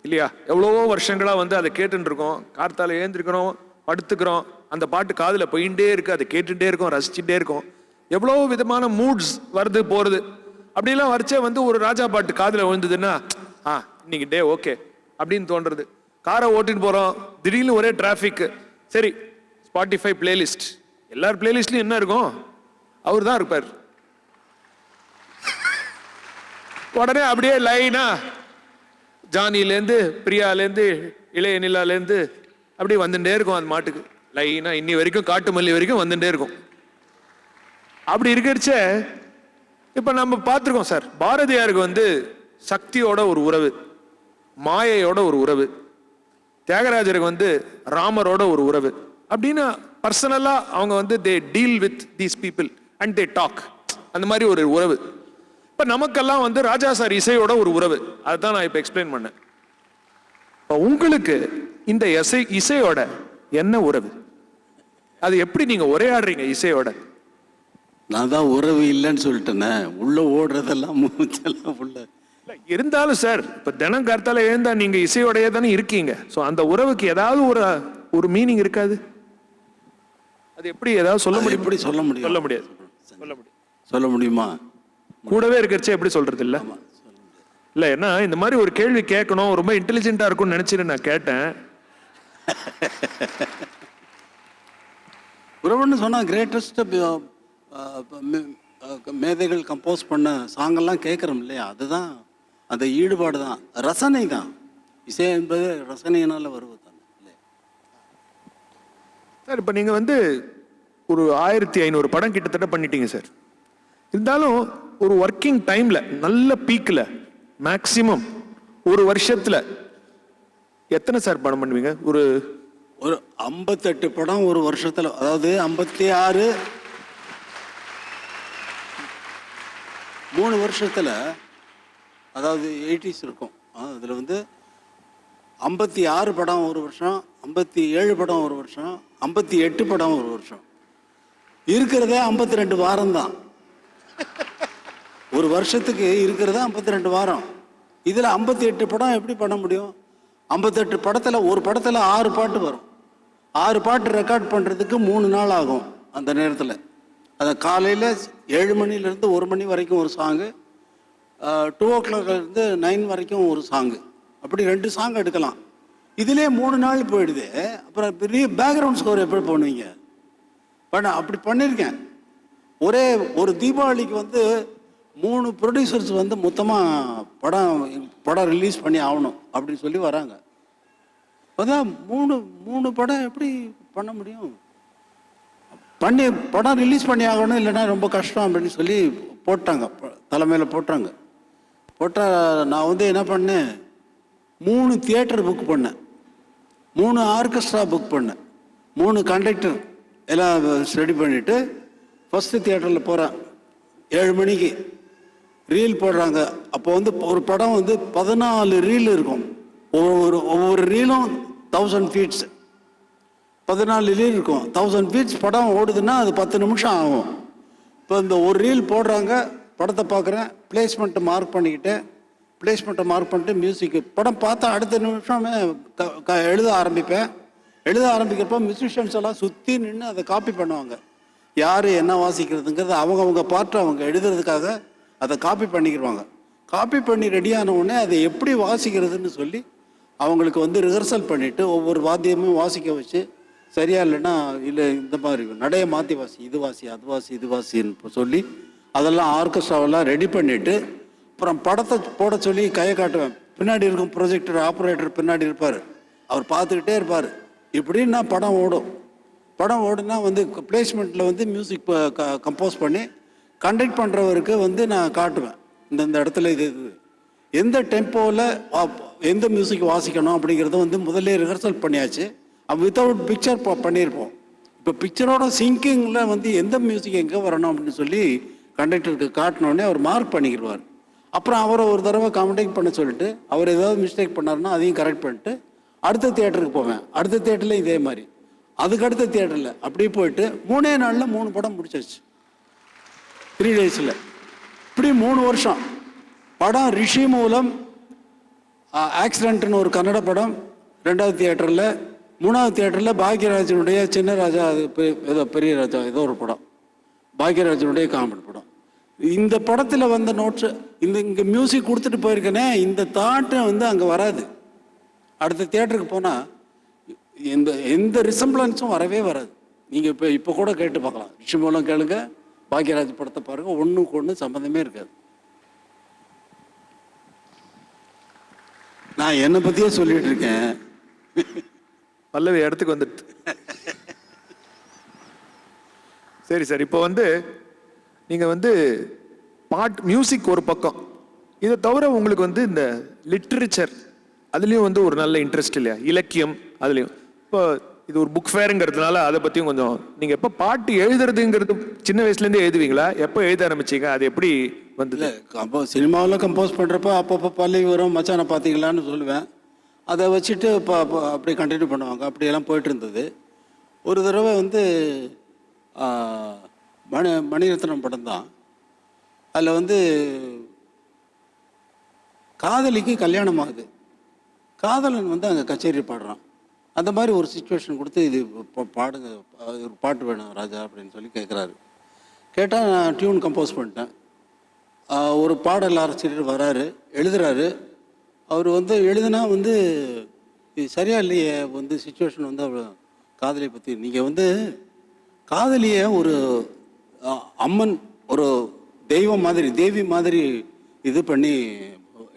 இல்லையா? எவ்வளவோ வருஷங்களா வந்து அதை கேட்டுட்டு இருக்கோம். கார்த்தால ஏந்திருக்கிறோம், படுத்துக்கிறோம், அந்த பாட்டு காதுல போயிட்டே இருக்கு, அதை கேட்டுட்டே இருக்கோம், ரசிச்சுட்டே இருக்கோம். எவ்வளவோ விதமான மூட்ஸ் வருது போறது. அப்படிலாம் வரைச்சே வந்து ஒரு ராஜா பாட்டு காதுல விழுந்ததுன்னா இன்னைக்கு டே ஓகே அப்படின்னு தோன்றது. காரை ஓட்டிட்டு போறோம், திடீர்னு ஒரே டிராஃபிக், சரி ஸ்பாட்டிஃபை பிளேலிஸ்ட், எல்லார் பிளேலிஸ்ட்லயும் என்ன இருக்கும்? அவர் தான் இருப்பார். உடனே அப்படியே லைனா ஜானிலேருந்து, பிரியாலேருந்து, இளைய நிலாலேருந்து அப்படியே வந்துட்டே இருக்கும் அந்த மாட்டுக்கு. லைனா இன்னி வரைக்கும் காட்டு மல்லி வரைக்கும் வந்துட்டே இருக்கும். அப்படி இருக்கிறச்ச இப்ப நம்ம பார்த்துருக்கோம் சார், பாரதியாருக்கு வந்து சக்தியோட ஒரு உறவு, மாயையோட ஒரு உறவு, தியாகராஜருக்கு வந்து ராமரோட ஒரு உறவு அப்படின்னு பர்சனலா அவங்க வந்து they deal with these people and they talk. அந்த மாதிரி ஒரு உறவு. இப்ப நமக்கெல்லாம் வந்து ராஜா சார் இசையோட ஒரு உறவு. அதுதான் நான் இப்ப எக்ஸ்பிளைன் பண்ணேன். உங்களுக்கு இந்த இசையோட என்ன உறவு? அது எப்படி நீங்க உரையாடுறீங்க இசையோட? நான் தான் உறவு இல்லைன்னு சொல்லிட்டேனே, உள்ள ஓடுறதெல்லாம் மூச்செல்லாம் உள்ள. இருந்தாலும் சார், இப்ப தினம் கருத்தால எழுந்தா நீங்க இசையோடயே தானே இருக்கீங்க. ஸோ அந்த உறவுக்கு ஏதாவது ஒரு மீனிங் இருக்காது? அது எப்படி ஏதாவது சொல்ல முடியும்? எப்படி சொல்ல முடியும்? சொல்ல முடியாது. சொல்ல முடியுமா? கூடவே இருக்கிறச்சே எப்படி சொல்றது? இல்ல இல்ல, ஏன்னா இந்த மாதிரி ஒரு கேள்வி கேட்கணும், ரொம்ப இன்டெலிஜென்ட்டா இருக்கும்னு நினைச்சுட்டு நான் கேட்டேன். உறவுன்னு சொன்னா கிரேட்டஸ்ட் மேதைகள் கம்போஸ் பண்ண சாங்கெல்லாம் கேட்குறோம் இல்லையா? அதுதான் அந்த ஈடுபாடு தான், ரசனை தான். இசை என்பது ரசனையினால வருவது தான் இல்லையா? சார் இப்போ நீங்கள் வந்து ஒரு 1500 படம் கிட்டத்தட்ட பண்ணிட்டீங்க சார். இருந்தாலும் ஒரு ஒர்க்கிங் டைம்ல நல்ல பீக்கில் மேக்சிமம் ஒரு வருஷத்துல எத்தனை சார் படம் பண்ணுவீங்க? ஒரு 58 படம் ஒரு வருஷத்துல. அதாவது 56 3 வருஷத்துல, அதாவது 80s இருக்கும். அதில் வந்து 56 படம் ஒரு வருஷம், 57 படம் ஒரு வருஷம், 58 படம் ஒரு வருஷம். இருக்கிறதே 52 வாரம் தான். ஒரு வருஷத்துக்கு இருக்கிறதா 52 வாரம். இதில் 58 படம் எப்படி பண்ண முடியும்? 58 படத்தில் ஒரு படத்தில் 6 பாட்டு வரும். 6 பாட்டு ரெக்கார்ட் பண்ணுறதுக்கு 3 நாள் ஆகும். அந்த நேரத்தில் அதை காலையில் 7 மணிலேருந்து 1 மணி வரைக்கும் ஒரு சாங்கு, 2 o'clockலேருந்து 9 வரைக்கும் ஒரு சாங்கு, அப்படி 2 சாங் எடுக்கலாம். இதிலே 3 நாள் போயிடுது. அப்புறம் பெரிய பேக்ரவுண்ட் ஸ்கோர் எப்படி பண்ணுவீங்க? அப்படி பண்ணியிருக்கேன். ஒரே ஒரு தீபாவளிக்கு வந்து 3 ப்ரொடியூசர்ஸ் வந்து மொத்தமாக படம் ரிலீஸ் பண்ணி ஆகணும் அப்படின்னு சொல்லி வராங்க. அதான் 3 படம் எப்படி பண்ண முடியும்? படம் ரிலீஸ் பண்ணி ஆகணும், இல்லைன்னா ரொம்ப கஷ்டம் அப்படின்னு சொல்லி போட்டாங்க, தலைமையில் போட்டாங்க. போட்டால் நான் வந்து என்ன பண்ணேன், 3 தியேட்டர் புக் பண்ணேன், 3 ஆர்கெஸ்ட்ரா புக் பண்ணேன், 3 கண்டக்டர் எல்லாம் ரெடி பண்ணிவிட்டு ஃபஸ்ட்டு தியேட்டரில் போகிறேன். 7 மணிக்கு ரீல் போடுறாங்க. அப்போ வந்து ஒரு படம் வந்து 14 ரீல் இருக்கும். ஒவ்வொரு ரீலும் 1000 ஃபீட்ஸ், 14 ரீல் இருக்கும். 1000 ஃபீட்ஸ் படம் ஓடுதுன்னா அது 10 நிமிஷம் ஆகும். இப்போ இந்த ஒரு ரீல் போடுறாங்க, படத்தை பார்க்குறேன், பிளேஸ்மெண்ட்டை மார்க் பண்ணிவிட்டு மியூசிக்கு படம் பார்த்தா அடுத்த நிமிஷமே எழுத ஆரம்பிப்பேன். எழுத ஆரம்பிக்கிறப்ப மியூசிஷியன்ஸ் எல்லாம் சுற்றி நின்று அதை காப்பி பண்ணுவாங்க. யார் என்ன வாசிக்கிறதுங்கிறது அவங்க பாட்டை அவங்க எழுதுறதுக்காக அதை காப்பி பண்ணிக்கிடுவாங்க. காப்பி பண்ணி ரெடியான உடனே அதை எப்படி வாசிக்கிறதுன்னு சொல்லி அவங்களுக்கு வந்து ரிஹர்சல் பண்ணிவிட்டு ஒவ்வொரு வாத்தியமும் வாசிக்க வச்சு, சரியா இல்லைன்னா இல்லை இந்த மாதிரி நடைய மாற்றி வாசி, இது வாசி, அது வாசி, இது வாசின்னு சொல்லி அதெல்லாம் ஆர்கெஸ்ட்ராவெல்லாம் ரெடி பண்ணிவிட்டு அப்புறம் படத்தை போட சொல்லி கையை காட்டுவேன். பின்னாடி இருக்கும் ப்ரொஜெக்டர் ஆப்ரேட்டர் பின்னாடி இருப்பார், அவர் பார்த்துக்கிட்டே இருப்பார். இப்படின்னா படம் ஓடும். படம் ஓடுனா வந்து பிளேஸ்மெண்ட்டில் வந்து மியூசிக் கம்போஸ் பண்ணி கண்டக்ட் பண்ணுறவருக்கு வந்து நான் காட்டுவேன். இந்த இடத்துல இது எந்த டெம்போவில் எந்த மியூசிக் வாசிக்கணும் அப்படிங்கிறத வந்து முதல்ல ரிஹர்சல் பண்ணியாச்சு. வித்தவுட் பிக்சர் பண்ணியிருப்போம். இப்போ பிக்சரோட சிங்கிங்கில் வந்து எந்த மியூசிக் எங்கே வரணும் அப்படின்னு சொல்லி கண்டக்டருக்கு காட்டினோடனே அவர் மார்க் பண்ணிக்கிடுவார். அப்புறம் அவரை ஒரு தடவை காமெடிங் பண்ண சொல்லிட்டு அவர் ஏதாவது மிஸ்டேக் பண்ணார்னா அதையும் கரெக்ட் பண்ணிட்டு அடுத்த தியேட்டருக்கு போவேன். அடுத்த தியேட்டரில் இதே மாதிரி, அதுக்கு அடுத்த தியேட்டரில் அப்படியே போயிட்டு 3 நாளில் 3 படம் முடிச்சாச்சு 3 days. இப்படி 3 வருஷம் படம் ரிஷி மூலம் ஆக்சிடென்ட்னு ஒரு கன்னட படம் 2வது தியேட்டரில், 3வது தியேட்டரில் பாக்யராஜனுடைய சின்ன ராஜா, அது ஏதோ பெரிய ராஜா, ஏதோ ஒரு படம், பாக்யராஜனுடைய காமெடி படம். இந்த படத்தில் வந்த நோட்ஸ், இங்கே மியூசிக் கொடுத்துட்டு போயிருக்கேனே, இந்த தாட்டை வந்து அங்கே வராது. அடுத்த தியேட்டருக்கு போனால் எந்த ரிசம்பிளன்ஸும் வரவே வராது. நீங்கள் இப்போ கூட கேட்டு பார்க்கலாம், ரிஷி மூலம் கேளுங்க, பாக்யராஜ் படத்தை பாருங்கள், ஒன்றுக்கு ஒன்று சம்மந்தமே இருக்காது. நான் என்னை பற்றியே சொல்லிட்டு இருக்கேன். பல்லவி இடத்துக்கு வந்துட்டு. சரி சார், இப்போ வந்து நீங்கள் வந்து மியூசிக் ஒரு பக்கம், இதை தவிர உங்களுக்கு வந்து இந்த லிட்ரேச்சர் அதுலேயும் வந்து ஒரு நல்ல இன்ட்ரெஸ்ட் இல்லையா? இலக்கியம் அதுலேயும். இப்போ இது ஒரு புக் ஃபேருங்கிறதுனால அதை பற்றியும் கொஞ்சம், நீங்கள் எப்போ பாட்டு எழுதுறதுங்கிறது சின்ன வயசுலேருந்தே எழுதுவீங்களா? எப்போ எழுத ஆரம்பிச்சிங்க? அது எப்படி வந்தது? சினிமாவில் கம்போஸ் பண்ணுறப்ப அப்பப்போ பல்லவி வரும், மச்சானை பார்த்தீங்களான்னு சொல்லுவேன். அதை வச்சுட்டு அப்படி கண்டினியூ பண்ணுவாங்க. அப்படியெல்லாம் போயிட்டு இருந்தது. ஒரு தடவை வந்து மணிரத்னம் படம் தான், அதில் வந்து காதலிக்கு கல்யாணம் ஆகுது, காதலன் வந்து அங்கே கச்சேரி பாடுறான். அந்த மாதிரி ஒரு சுச்சுவேஷன் கொடுத்து, இது பாடுங்க, ஒரு பாட்டு வேணும் ராஜா அப்படின்னு சொல்லி கேட்குறாரு. கேட்டால் நான் டியூன் கம்போஸ் பண்ணிட்டேன். ஒரு பாடல் ஆரம்பிச்சுட்டு வராரு, எழுதுறாரு. அவர் வந்து எழுதுனா வந்து இது சரியா இல்லையே, வந்து சுச்சுவேஷன் வந்து அவ்வளோ காதலியை பற்றி, நீங்கள் வந்து காதலியை ஒரு அம்மன், ஒரு தெய்வம் மாதிரி, தேவி மாதிரி இது பண்ணி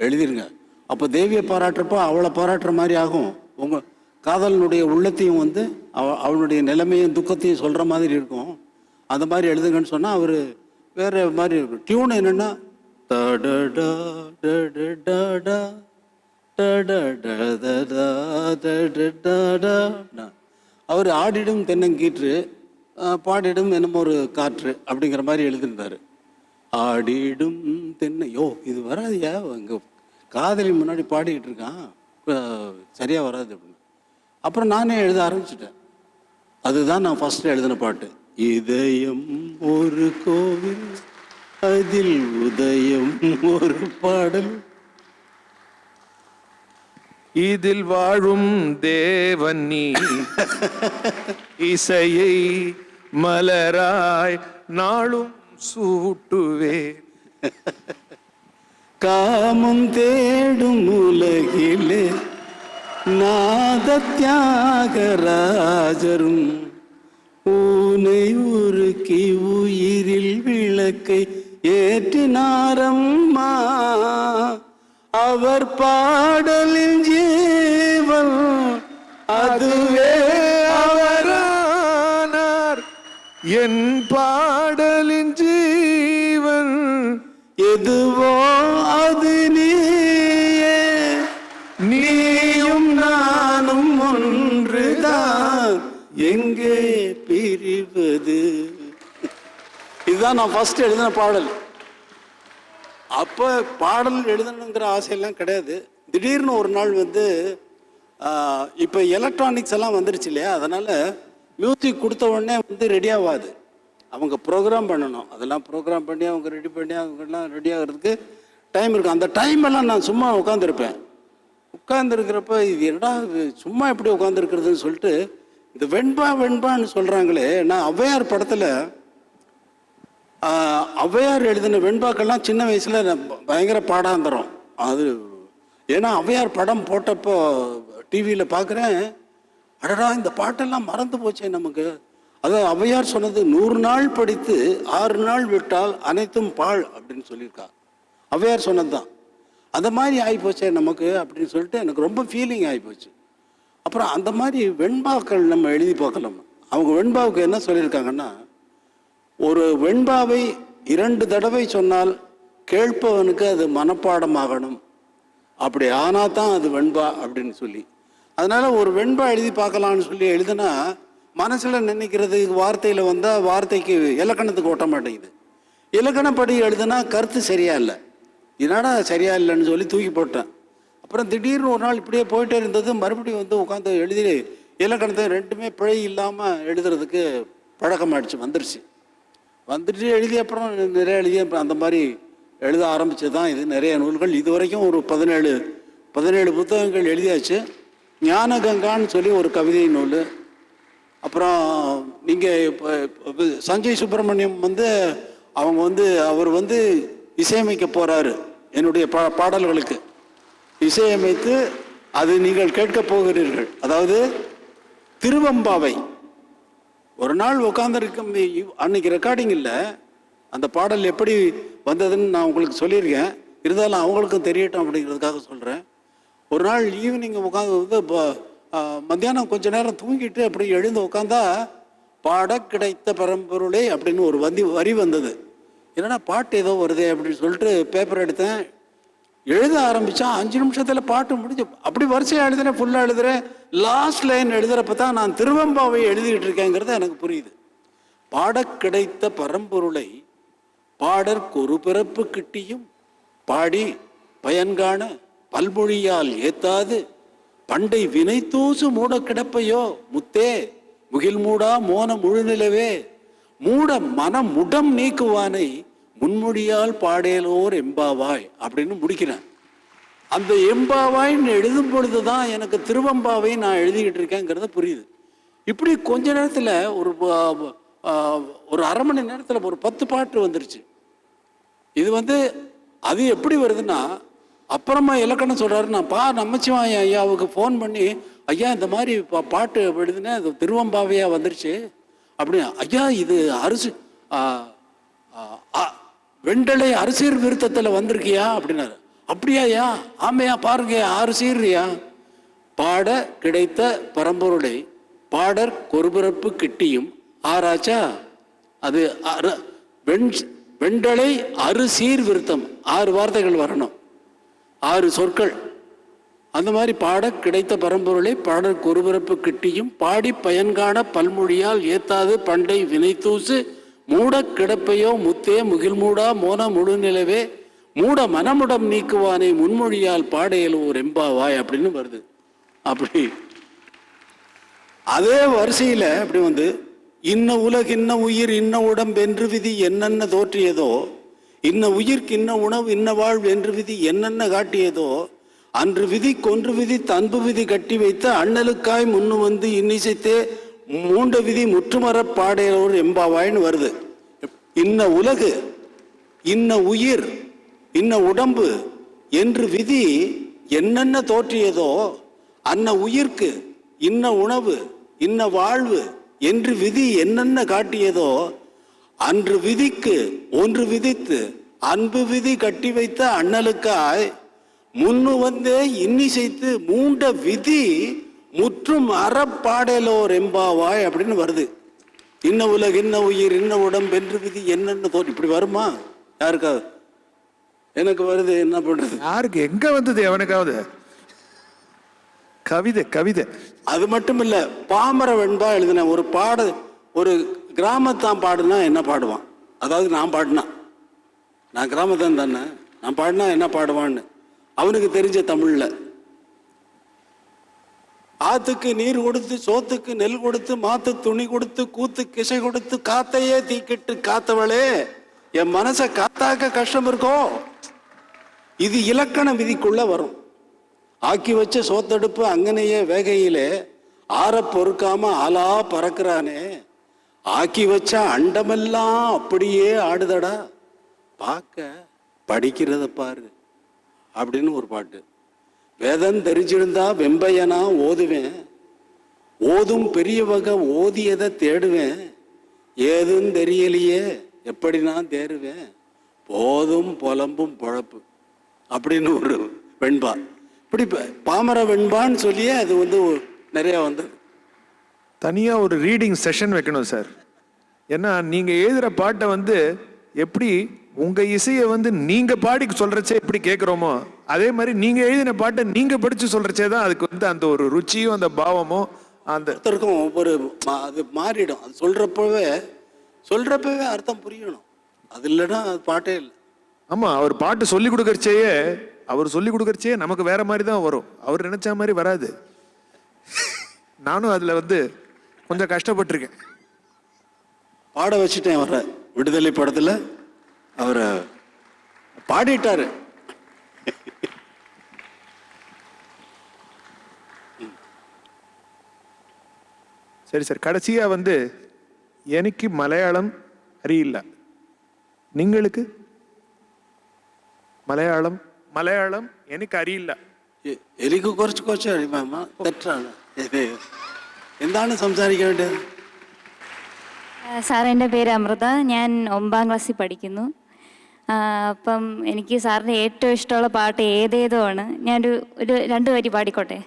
எழுதிருங்க. அப்போ தேவியை பாராட்டுறப்போ அவளை பாராட்டுற மாதிரி ஆகும். உங்கள் காதலனுடைய உள்ளத்தையும் வந்து அவளுடைய நிலைமையும் துக்கத்தையும் சொல்கிற மாதிரி இருக்கும். அந்த மாதிரி எழுதுங்கன்னு சொன்னால் அவர் வேறு மாதிரி இருக்கும். டியூன் என்னென்னா அவர் ஆடிடும் தென்னங்கீற்று, பாடிடும் என்னமோ ஒரு காற்று அப்படிங்கிற மாதிரி எழுதிருந்தார். ஆடிடும் தென்னை, இது வராதியா, இங்கே காதலி முன்னாடி பாடிக்கிட்டு இருக்கான், சரியாக வராது அப்படின்னு. அப்புறம் நானே எழுத ஆரம்பிச்சிட்டேன். அதுதான் நான் ஃபஸ்ட்டு எழுதின பாட்டு. இதயம் ஒரு கோவில், அதில் உதயம் ஒரு பாடல், இதில் வாழும் தேவன் நீ, இசையை மலராய் நாளும் சூட்டுவே, காமம் தேடும் உலகிலே நாத தியாகராஜரும் ஊனை உருக்கி உயிரில் விளக்கை ஏற்றினாரம்மா, அவர் பாடலின் ஜீவன் அதுவே அவரானார், என் பாடலின் ஜீவன் எதுவோ அது நீயே, நீயும் நானும் ஒன்றுதான், எங்கே பிரிவது. இதுதான் நான் ஃபர்ஸ்ட் எழுதின பாடல். அப்போ பாடல் எழுதணுங்கிற ஆசையெல்லாம் கிடையாது. திடீர்னு ஒரு நாள் வந்து இப்போ எலக்ட்ரானிக்ஸ் எல்லாம் வந்துருச்சு இல்லையா, அதனால் மியூசிக் கொடுத்த உடனே வந்து ரெடி ஆகாது. அவங்க ப்ரோக்ராம் பண்ணணும், அதெல்லாம் ப்ரோக்ராம் பண்ணி அவங்க ரெடி பண்ணி அவங்கெல்லாம் ரெடி ஆகிறதுக்கு டைம் இருக்கும். அந்த டைம் எல்லாம் நான் சும்மா உட்காந்துருப்பேன். உட்காந்துருக்கிறப்ப இது என்னடா சும்மா எப்படி உட்காந்துருக்கிறதுன்னு சொல்லிட்டு, இந்த வெண்பான்னு சொல்கிறாங்களே, நான் ஔவையார் படத்தில் ஔவையார் எழுதின வெண்பாக்கள்லாம் சின்ன வயசில் பயங்கர பாடாந்தரம் அது. ஏன்னா ஔவையார் படம் போட்டப்போ டிவியில் பார்க்குறேன், அடடா இந்த பாட்டெல்லாம் மறந்து போச்சே நமக்கு. அதான் ஔவையார் சொன்னது, 100 நாள் படித்து 6 நாள் விட்டால் அனைத்தும் பாழ் அப்படின்னு சொல்லியிருக்கா. ஔவையார் சொன்னது தான். அந்த மாதிரி ஆகிப்போச்சே நமக்கு அப்படின்னு சொல்லிட்டு எனக்கு ரொம்ப ஃபீலிங் ஆகிப்போச்சு. அப்புறம் அந்த மாதிரி வெண்பாக்கள் நம்ம எழுதி பார்க்கலாம். அவங்க வெண்பாவுக்கு என்ன சொல்லியிருக்காங்கன்னா, ஒரு வெண்பாவை 2 தடவை சொன்னால் கேட்பவனுக்கு அது மனப்பாடமாகணும், அப்படி ஆனால் தான் அது வெண்பா அப்படின்னு சொல்லி. அதனால் ஒரு வெண்பா எழுதி பார்க்கலான்னு சொல்லி எழுதுனா, மனசில் நினைக்கிறது வார்த்தையில் வந்தால் வார்த்தைக்கு இலக்கணத்துக்கு ஓட்ட மாட்டேங்குது. இலக்கணப்படி எழுதுனா கருத்து சரியா இல்லை, என்னடா சரியா இல்லைன்னு சொல்லி தூக்கி போட்டேன். அப்புறம் திடீர்னு ஒரு நாள் இப்படியே போயிட்டே இருந்தது. மறுபடியும் வந்து உட்காந்து எழுதி இலக்கணத்தை 2மே பிழை இல்லாமல் எழுதுறதுக்கு பழக்கமாகிடுச்சு, வந்துட்டு எழுதி அப்புறம் நிறைய எழுதி அந்த மாதிரி எழுத ஆரம்பித்தது தான் இது. நிறைய நூல்கள் இதுவரைக்கும் ஒரு 17 புத்தகங்கள் எழுதியாச்சு. ஞானகங்கான்னு சொல்லி ஒரு கவிதை நூல். அப்புறம் நீங்கள் இப்போ சஞ்சய் சுப்பிரமணியம் வந்து அவர் இசையமைக்க போகிறாரு என்னுடைய பாடல்களுக்கு. இசையமைத்து அது நீங்கள் கேட்கப் போகிறீர்கள். அதாவது திருவம்பாவை. ஒரு நாள் உட்காந்துருக்கும் அன்னைக்கு ரெக்கார்டிங் இல்லை, அந்த பாடல் எப்படி வந்ததுன்னு நான் உங்களுக்கு சொல்லியிருக்கேன். இருந்தாலும் அவங்களுக்கும் தெரியட்டும் அப்படிங்கிறதுக்காக சொல்கிறேன். ஒரு நாள் ஈவினிங் உட்காந்து மத்தியானம் கொஞ்ச நேரம் தூங்கிட்டு அப்படி எழுந்து உட்காந்தா பாட கிடைத்த பரம்பொருளே அப்படின்னு ஒரு வரி வந்தது. என்னன்னா பாட்டு ஏதோ வருதே அப்படின்னு சொல்லிட்டு பேப்பர் எடுத்தேன், எழுத ஆரம்பித்தான். 5 நிமிஷத்தில் பாட்டு முடிஞ்சு. அப்படி வரிசையாக எழுதுறேன், ஃபுல்லாக எழுதுறேன். லாஸ்ட் லைன் எழுதுறப்ப தான் நான் திருவம்பாவை எழுதிக்கிட்டு இருக்கேங்கிறது எனக்கு புரியுது. பாட கிடைத்த பரம்பொருளை பாடற்கொரு பிறப்பு கிட்டியும் பாடி பயன்காண பல்மொழியால் ஏத்தாது பண்டை வினைத்தூசு மூட கிடப்பையோ முத்தே முகில் மூடா மோன முழுநிலவே மூட மனம் முடம் நீக்குவானை முன்மொழியால் பாடேலோர் எம்பாவாய் அப்படின்னு முடிக்கிறேன். அந்த எம்பாவாய்ன்னு எழுதும் பொழுது தான் எனக்கு திருவம்பாவை நான் எழுதிக்கிட்டு இருக்கேங்கிறத புரியுது. இப்படி கொஞ்ச நேரத்தில் ஒரு அரை மணி நேரத்தில் ஒரு 10 பாட்டு வந்துருச்சு. இது அது எப்படி வருதுன்னா, அப்புறமா இலக்கணம் சொல்கிறாரு. நான் நமச்சிவாய ஐயாவுக்கு ஃபோன் பண்ணி, ஐயா இந்த மாதிரி பாட்டு எழுதுனேன், அது திருவம்பாவையாக வந்துருச்சு அப்படின்னு. ஐயா இது வெண்டலை அரிசீர் விருத்தத்தில் வந்திருக்கியா அப்படின்னாரு. அப்படியாயா? ஆமையா, பாருங்க 6 சீர்யா. பாட கிடைத்த பரம்பொருளை பாடற் கொருபிறப்பு கிட்டியும் ஆராய்ச்சா. அது வெண்டலை அரிசீர் விருத்தம் 6 வார்த்தைகள் வரணும், 6 சொற்கள். அந்த மாதிரி பாட கிடைத்த பரம்பொருளை பாடற் கொருபிறப்பு கிட்டியும் பாடி பயன்காண பல்மொழியால் ஏத்தாது பண்டை வினைத்தூசு மூட கிடப்பையோ முத்தே முகில் மூடா மோன முழுநிலவே மூட மனமுடம் நீக்குவானை முன்மொழியால் பாடையலூர் எம்பாவாய் அப்படின்னு வருது. அப்படி அதே வரிசையில் அப்படி இன்ன உலகின்ன உயிர் இன்ன உடம்பென்று விதி என்னென்ன தோற்றியதோ, இன்ன உயிர்க்கு இன்ன உணவு இன்ன வாழ்வு என்று விதி என்னென்ன காட்டியதோ, அன்று விதி கொன்று விதி தன்பு விதி கட்டி வைத்த அண்ணலுக்காய் முன்னு இன்னிசைத்தே மூண்ட விதி முற்றுமர பாடையோர் எம்பாவாய்ன்னு வருது. இன்ன உலகு இன்ன உயிர் இன்ன உடம்பு என்று விதி என்னென்ன தோற்றியதோ, அன்ன உயிர்க்கு இன்ன உணவு இன்ன வாழ்வு என்று விதி என்னென்ன காட்டியதோ, அன்று விதிக்கு ஒன்று விதித்து அன்பு விதி கட்டி வைத்த அண்ணலுக்காய் முன்னு இன்னிசைத்து மூண்ட விதி முற்றும் அறப்பாடலோர் எம்பாவாய் அப்படின்னு வருது. இன்ன உலகு இன்ன உயிர் இன்ன உடம்பு என்று விதி என்னென்ன தோற்று. இப்படி வருமா யாருக்காவது? எனக்கு வருது, என்ன பண்றது? யாருக்கு எங்க வந்தது? எவனுக்காவது கவிதை கவிதை. அது மட்டும் இல்ல, பாமர வெண்பா எழுதின ஒரு கிராமத்தான் பாடுனா என்ன பாடுவான்? அதாவது நான் பாடினா, நான் கிராமத்தான் தானே, நான் பாடினா என்ன பாடுவான்னு அவனுக்கு தெரிஞ்ச தமிழ்ல. ஆத்துக்கு நீர் கொடுத்து சோத்துக்கு நெல் கொடுத்து மாத்து துணி கொடுத்து கூத்து கிசை கொடுத்து காத்தையே தீக்கிட்டு காத்தவளே என் மனசை காத்தாக்க கஷ்டம் இருக்கோ. இது இலக்கண விதிக்குள்ள வரும். ஆக்கி வச்ச சோத்தடுப்பு அங்கனையே வேகையிலே ஆற பொறுக்காம ஆளா பறக்கிறானே, ஆக்கி வச்ச அண்டமெல்லாம் அப்படியே ஆடுதடா, பார்க்க படிக்கிறத பாரு அப்படின்னு ஒரு பாட்டு. வேதம் தெரிஞ்சிருந்தா வெம்பையனா ஓதுவேன், ஓதும் பெரிய வகை ஓதியதை தேடுவேன், ஏதும் தெரியலையே எப்படி நான் தேடுவேன், போதும் புலம்பும் பொழப்பு அப்படின்னு ஒரு வெண்பா. இப்படி பாமர வெண்பான்னு சொல்லியே அது நிறைய வந்தது. தனியா ஒரு ரீடிங் செஷன் வைக்கணும் சார். ஏன்னா நீங்க எழுதுற பாட்டை எப்படி உங்க இசையை நீங்க பாடி சொல்றச்சே எப்படி கேட்கிறோமோ, அதே மாதிரி நீங்க எழுதின பாட்டை நீங்க படிச்சு சொல்றச்சே தான் அதுக்கு அந்த ஒரு ருச்சியும் அந்த பாவமும் அந்த ஒருத்தருக்கும் ஒவ்வொரு அது மாறிடும். அது சொல்றப்பவே அர்த்தம் புரியணும். அது இல்லைன்னா அது பாட்டே இல்லை. ஆமா, அவர் பாட்டு சொல்லி கொடுக்கறச்சே நமக்கு வேற மாதிரி தான் வரும், அவர் நினைச்ச மாதிரி வராது. நானும் அதுல கொஞ்சம் கஷ்டப்பட்டிருக்கேன். பாட வச்சுட்டேன். வர விடுதலை படத்துல அவரை பாடிட்டாரு. சரி சார், கடைசியா வந்து எனக்கு மலையாளம் அறியில்ல, നിങ്ങൾക്ക് മലയാളം എനിക്ക് അറിയില്ല. എനിക്ക് കുറച്ച് അറിയാമ. തെറ്റാണ്. എന്താണ് സംസാരിക്കേണ്ടത്? സാർ, എൻ്റെ പേര് അമൃത. ഞാൻ 9ാം ക്ലാസ്സിൽ പഠിക്കുന്നു. അപ്പം എനിക്ക് സാറിൻ്റെ ഏറ്റവും ഇഷ്ടമുള്ള പാട്ട് ഏതേതോ ആണ്. ഞാനൊരു 2 വരി പാടിക്കോട്ടെ?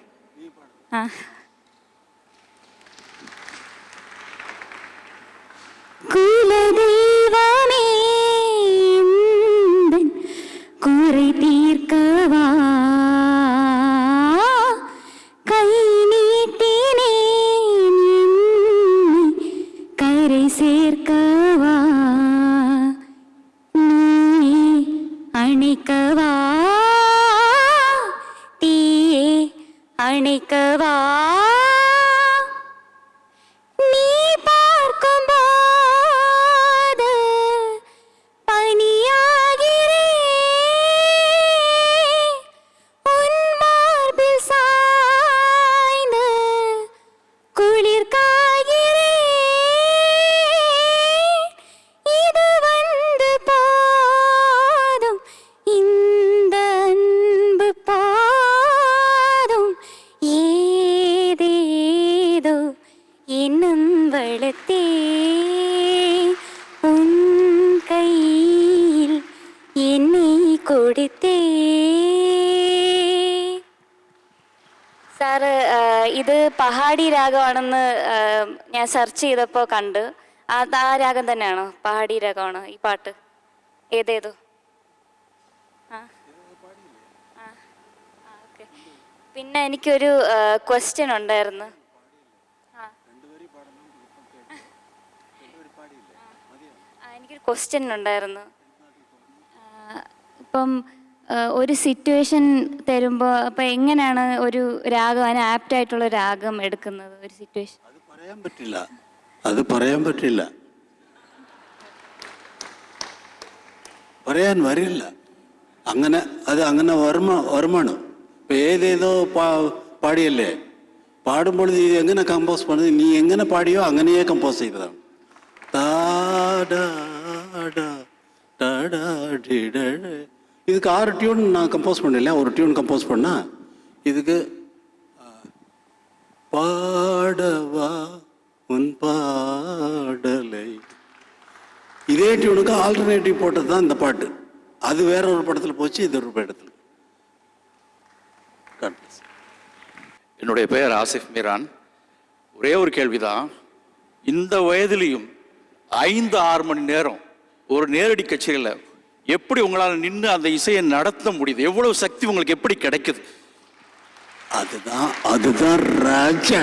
ആ. കുലദൈവമേ കുறை தீர்க்கவா கை நீட்டினேன் கரை சேர்க்கவா நீ அணைக்கவா தீயே அணைக்கவா நீ பார்க்கும் போது பனியாகிறேன் உன் மார்பில் சாய்ந்து குளிர் காய்கிறேன் இது வந்து போதும் இந்த அன்பு போதும் ஏதேதோ இன்னும் வளர்த்தே உன் கையில் என்னை கொடுத்தே. സാറ്, ഇത് പഹാഡി രാഗമാണെന്ന് ഞാൻ സെർച്ച് ചെയ്തപ്പോൾ കണ്ട്. ആ രാഗം തന്നെയാണോ? പഹാഡി രാഗമാണോ ഈ പാട്ട്? ഏതേതോ? ആ ആ ഓക്കെ. പിന്നെ എനിക്കൊരു ക്വസ്റ്റ്യൻ ഉണ്ടായിരുന്നു. എനിക്കൊരു ക്വസ്റ്റ്യൻ ഉണ്ടായിരുന്നു. ഇപ്പം ഒരു സിറ്റുവേഷൻ തരുമ്പോൾ അപ്പം എങ്ങനെയാണ് ഒരു രാഗം, അതിന് ആപ്റ്റായിട്ടുള്ള രാഗം എടുക്കുന്നത്? ഒരു സിറ്റുവേഷൻ അത് പറയാൻ പറ്റില്ല, പറയാൻ വരില്ല. അങ്ങനെ வருமானம். இப்போ ஏதேதோ பாடியല്ലേ, பாடும்பொழுது இது எங்கே கம்போஸ் பண்ணுது, நீ எங்கே பாடியோ அங்கனையே கம்போஸ் செய்ததான். இதுக்கு 6 டியூன் நான் கம்போஸ் பண்ணல, ஒரு டியூன் கம்போஸ் பண்ணா இதுக்கு பாடவா உன் பாடலை, இதே டியூனுக்கு ஆல்டர்னேட்டிவ் போட்டது தான் இந்த பாட்டு. அது வேற ஒரு படத்தில் போச்சு, இது ஒரு படத்தில். என்னுடைய பெயர் ஆசிஃப் மீரான். ஒரே ஒரு கேள்விதான். இந்த வயதிலையும் 5-6 மணி நேரம் ஒரு நேரடி கச்சேரியில் எப்படி உங்களால் நின்று அந்த இசையை நடத்த முடியுது? எவ்வளவு சக்தி உங்களுக்கு எப்படி கிடைக்குது? அதுதான் ராஜா.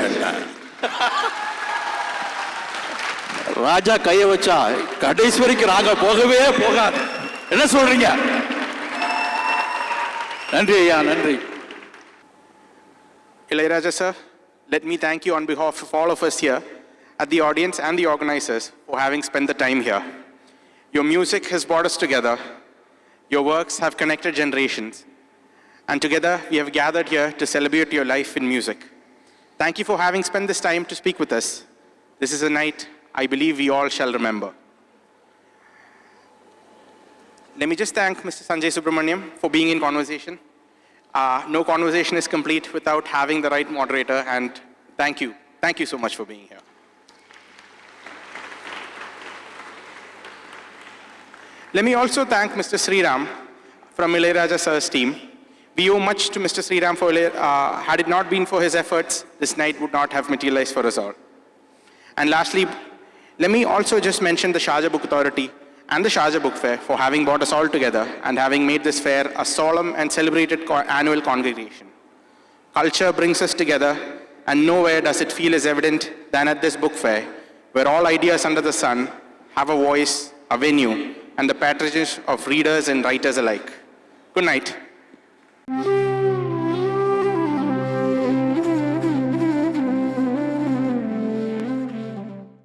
ராஜா கைய வச்சா கடைசி வரைக்கும் ராக போகவே போகாது. என்ன சொல்றீங்க? நன்றி ஐயா, நன்றி. Ilayaraja sir, let me thank you on behalf of all of us here at the audience and the organizers for having spent the time here. Your music has brought us together. Your works have connected generations. And together we have gathered here to celebrate your life in music. Thank you for having spent this time to speak with us. This is a night I believe we all shall remember. Let me just thank Mr. Sanjay Subramaniam for being in conversation. No conversation is complete without having the right moderator, and thank you. Thank you so much for being here. Let me also thank Mr. Sriram from Ilayaraja sir's team. We owe much to Mr. Sriram for had it not been for his efforts, this night would not have materialized for us all. And lastly, let me also just mention the Sharjah Book Authority and the Sharjah Book Fair for having brought us all together and having made this fair a solemn and celebrated annual congregation. Culture brings us together, and nowhere does it feel as evident than at this book fair, where all ideas under the sun have a voice, a venue, and the patronage of readers and writers alike. Good night.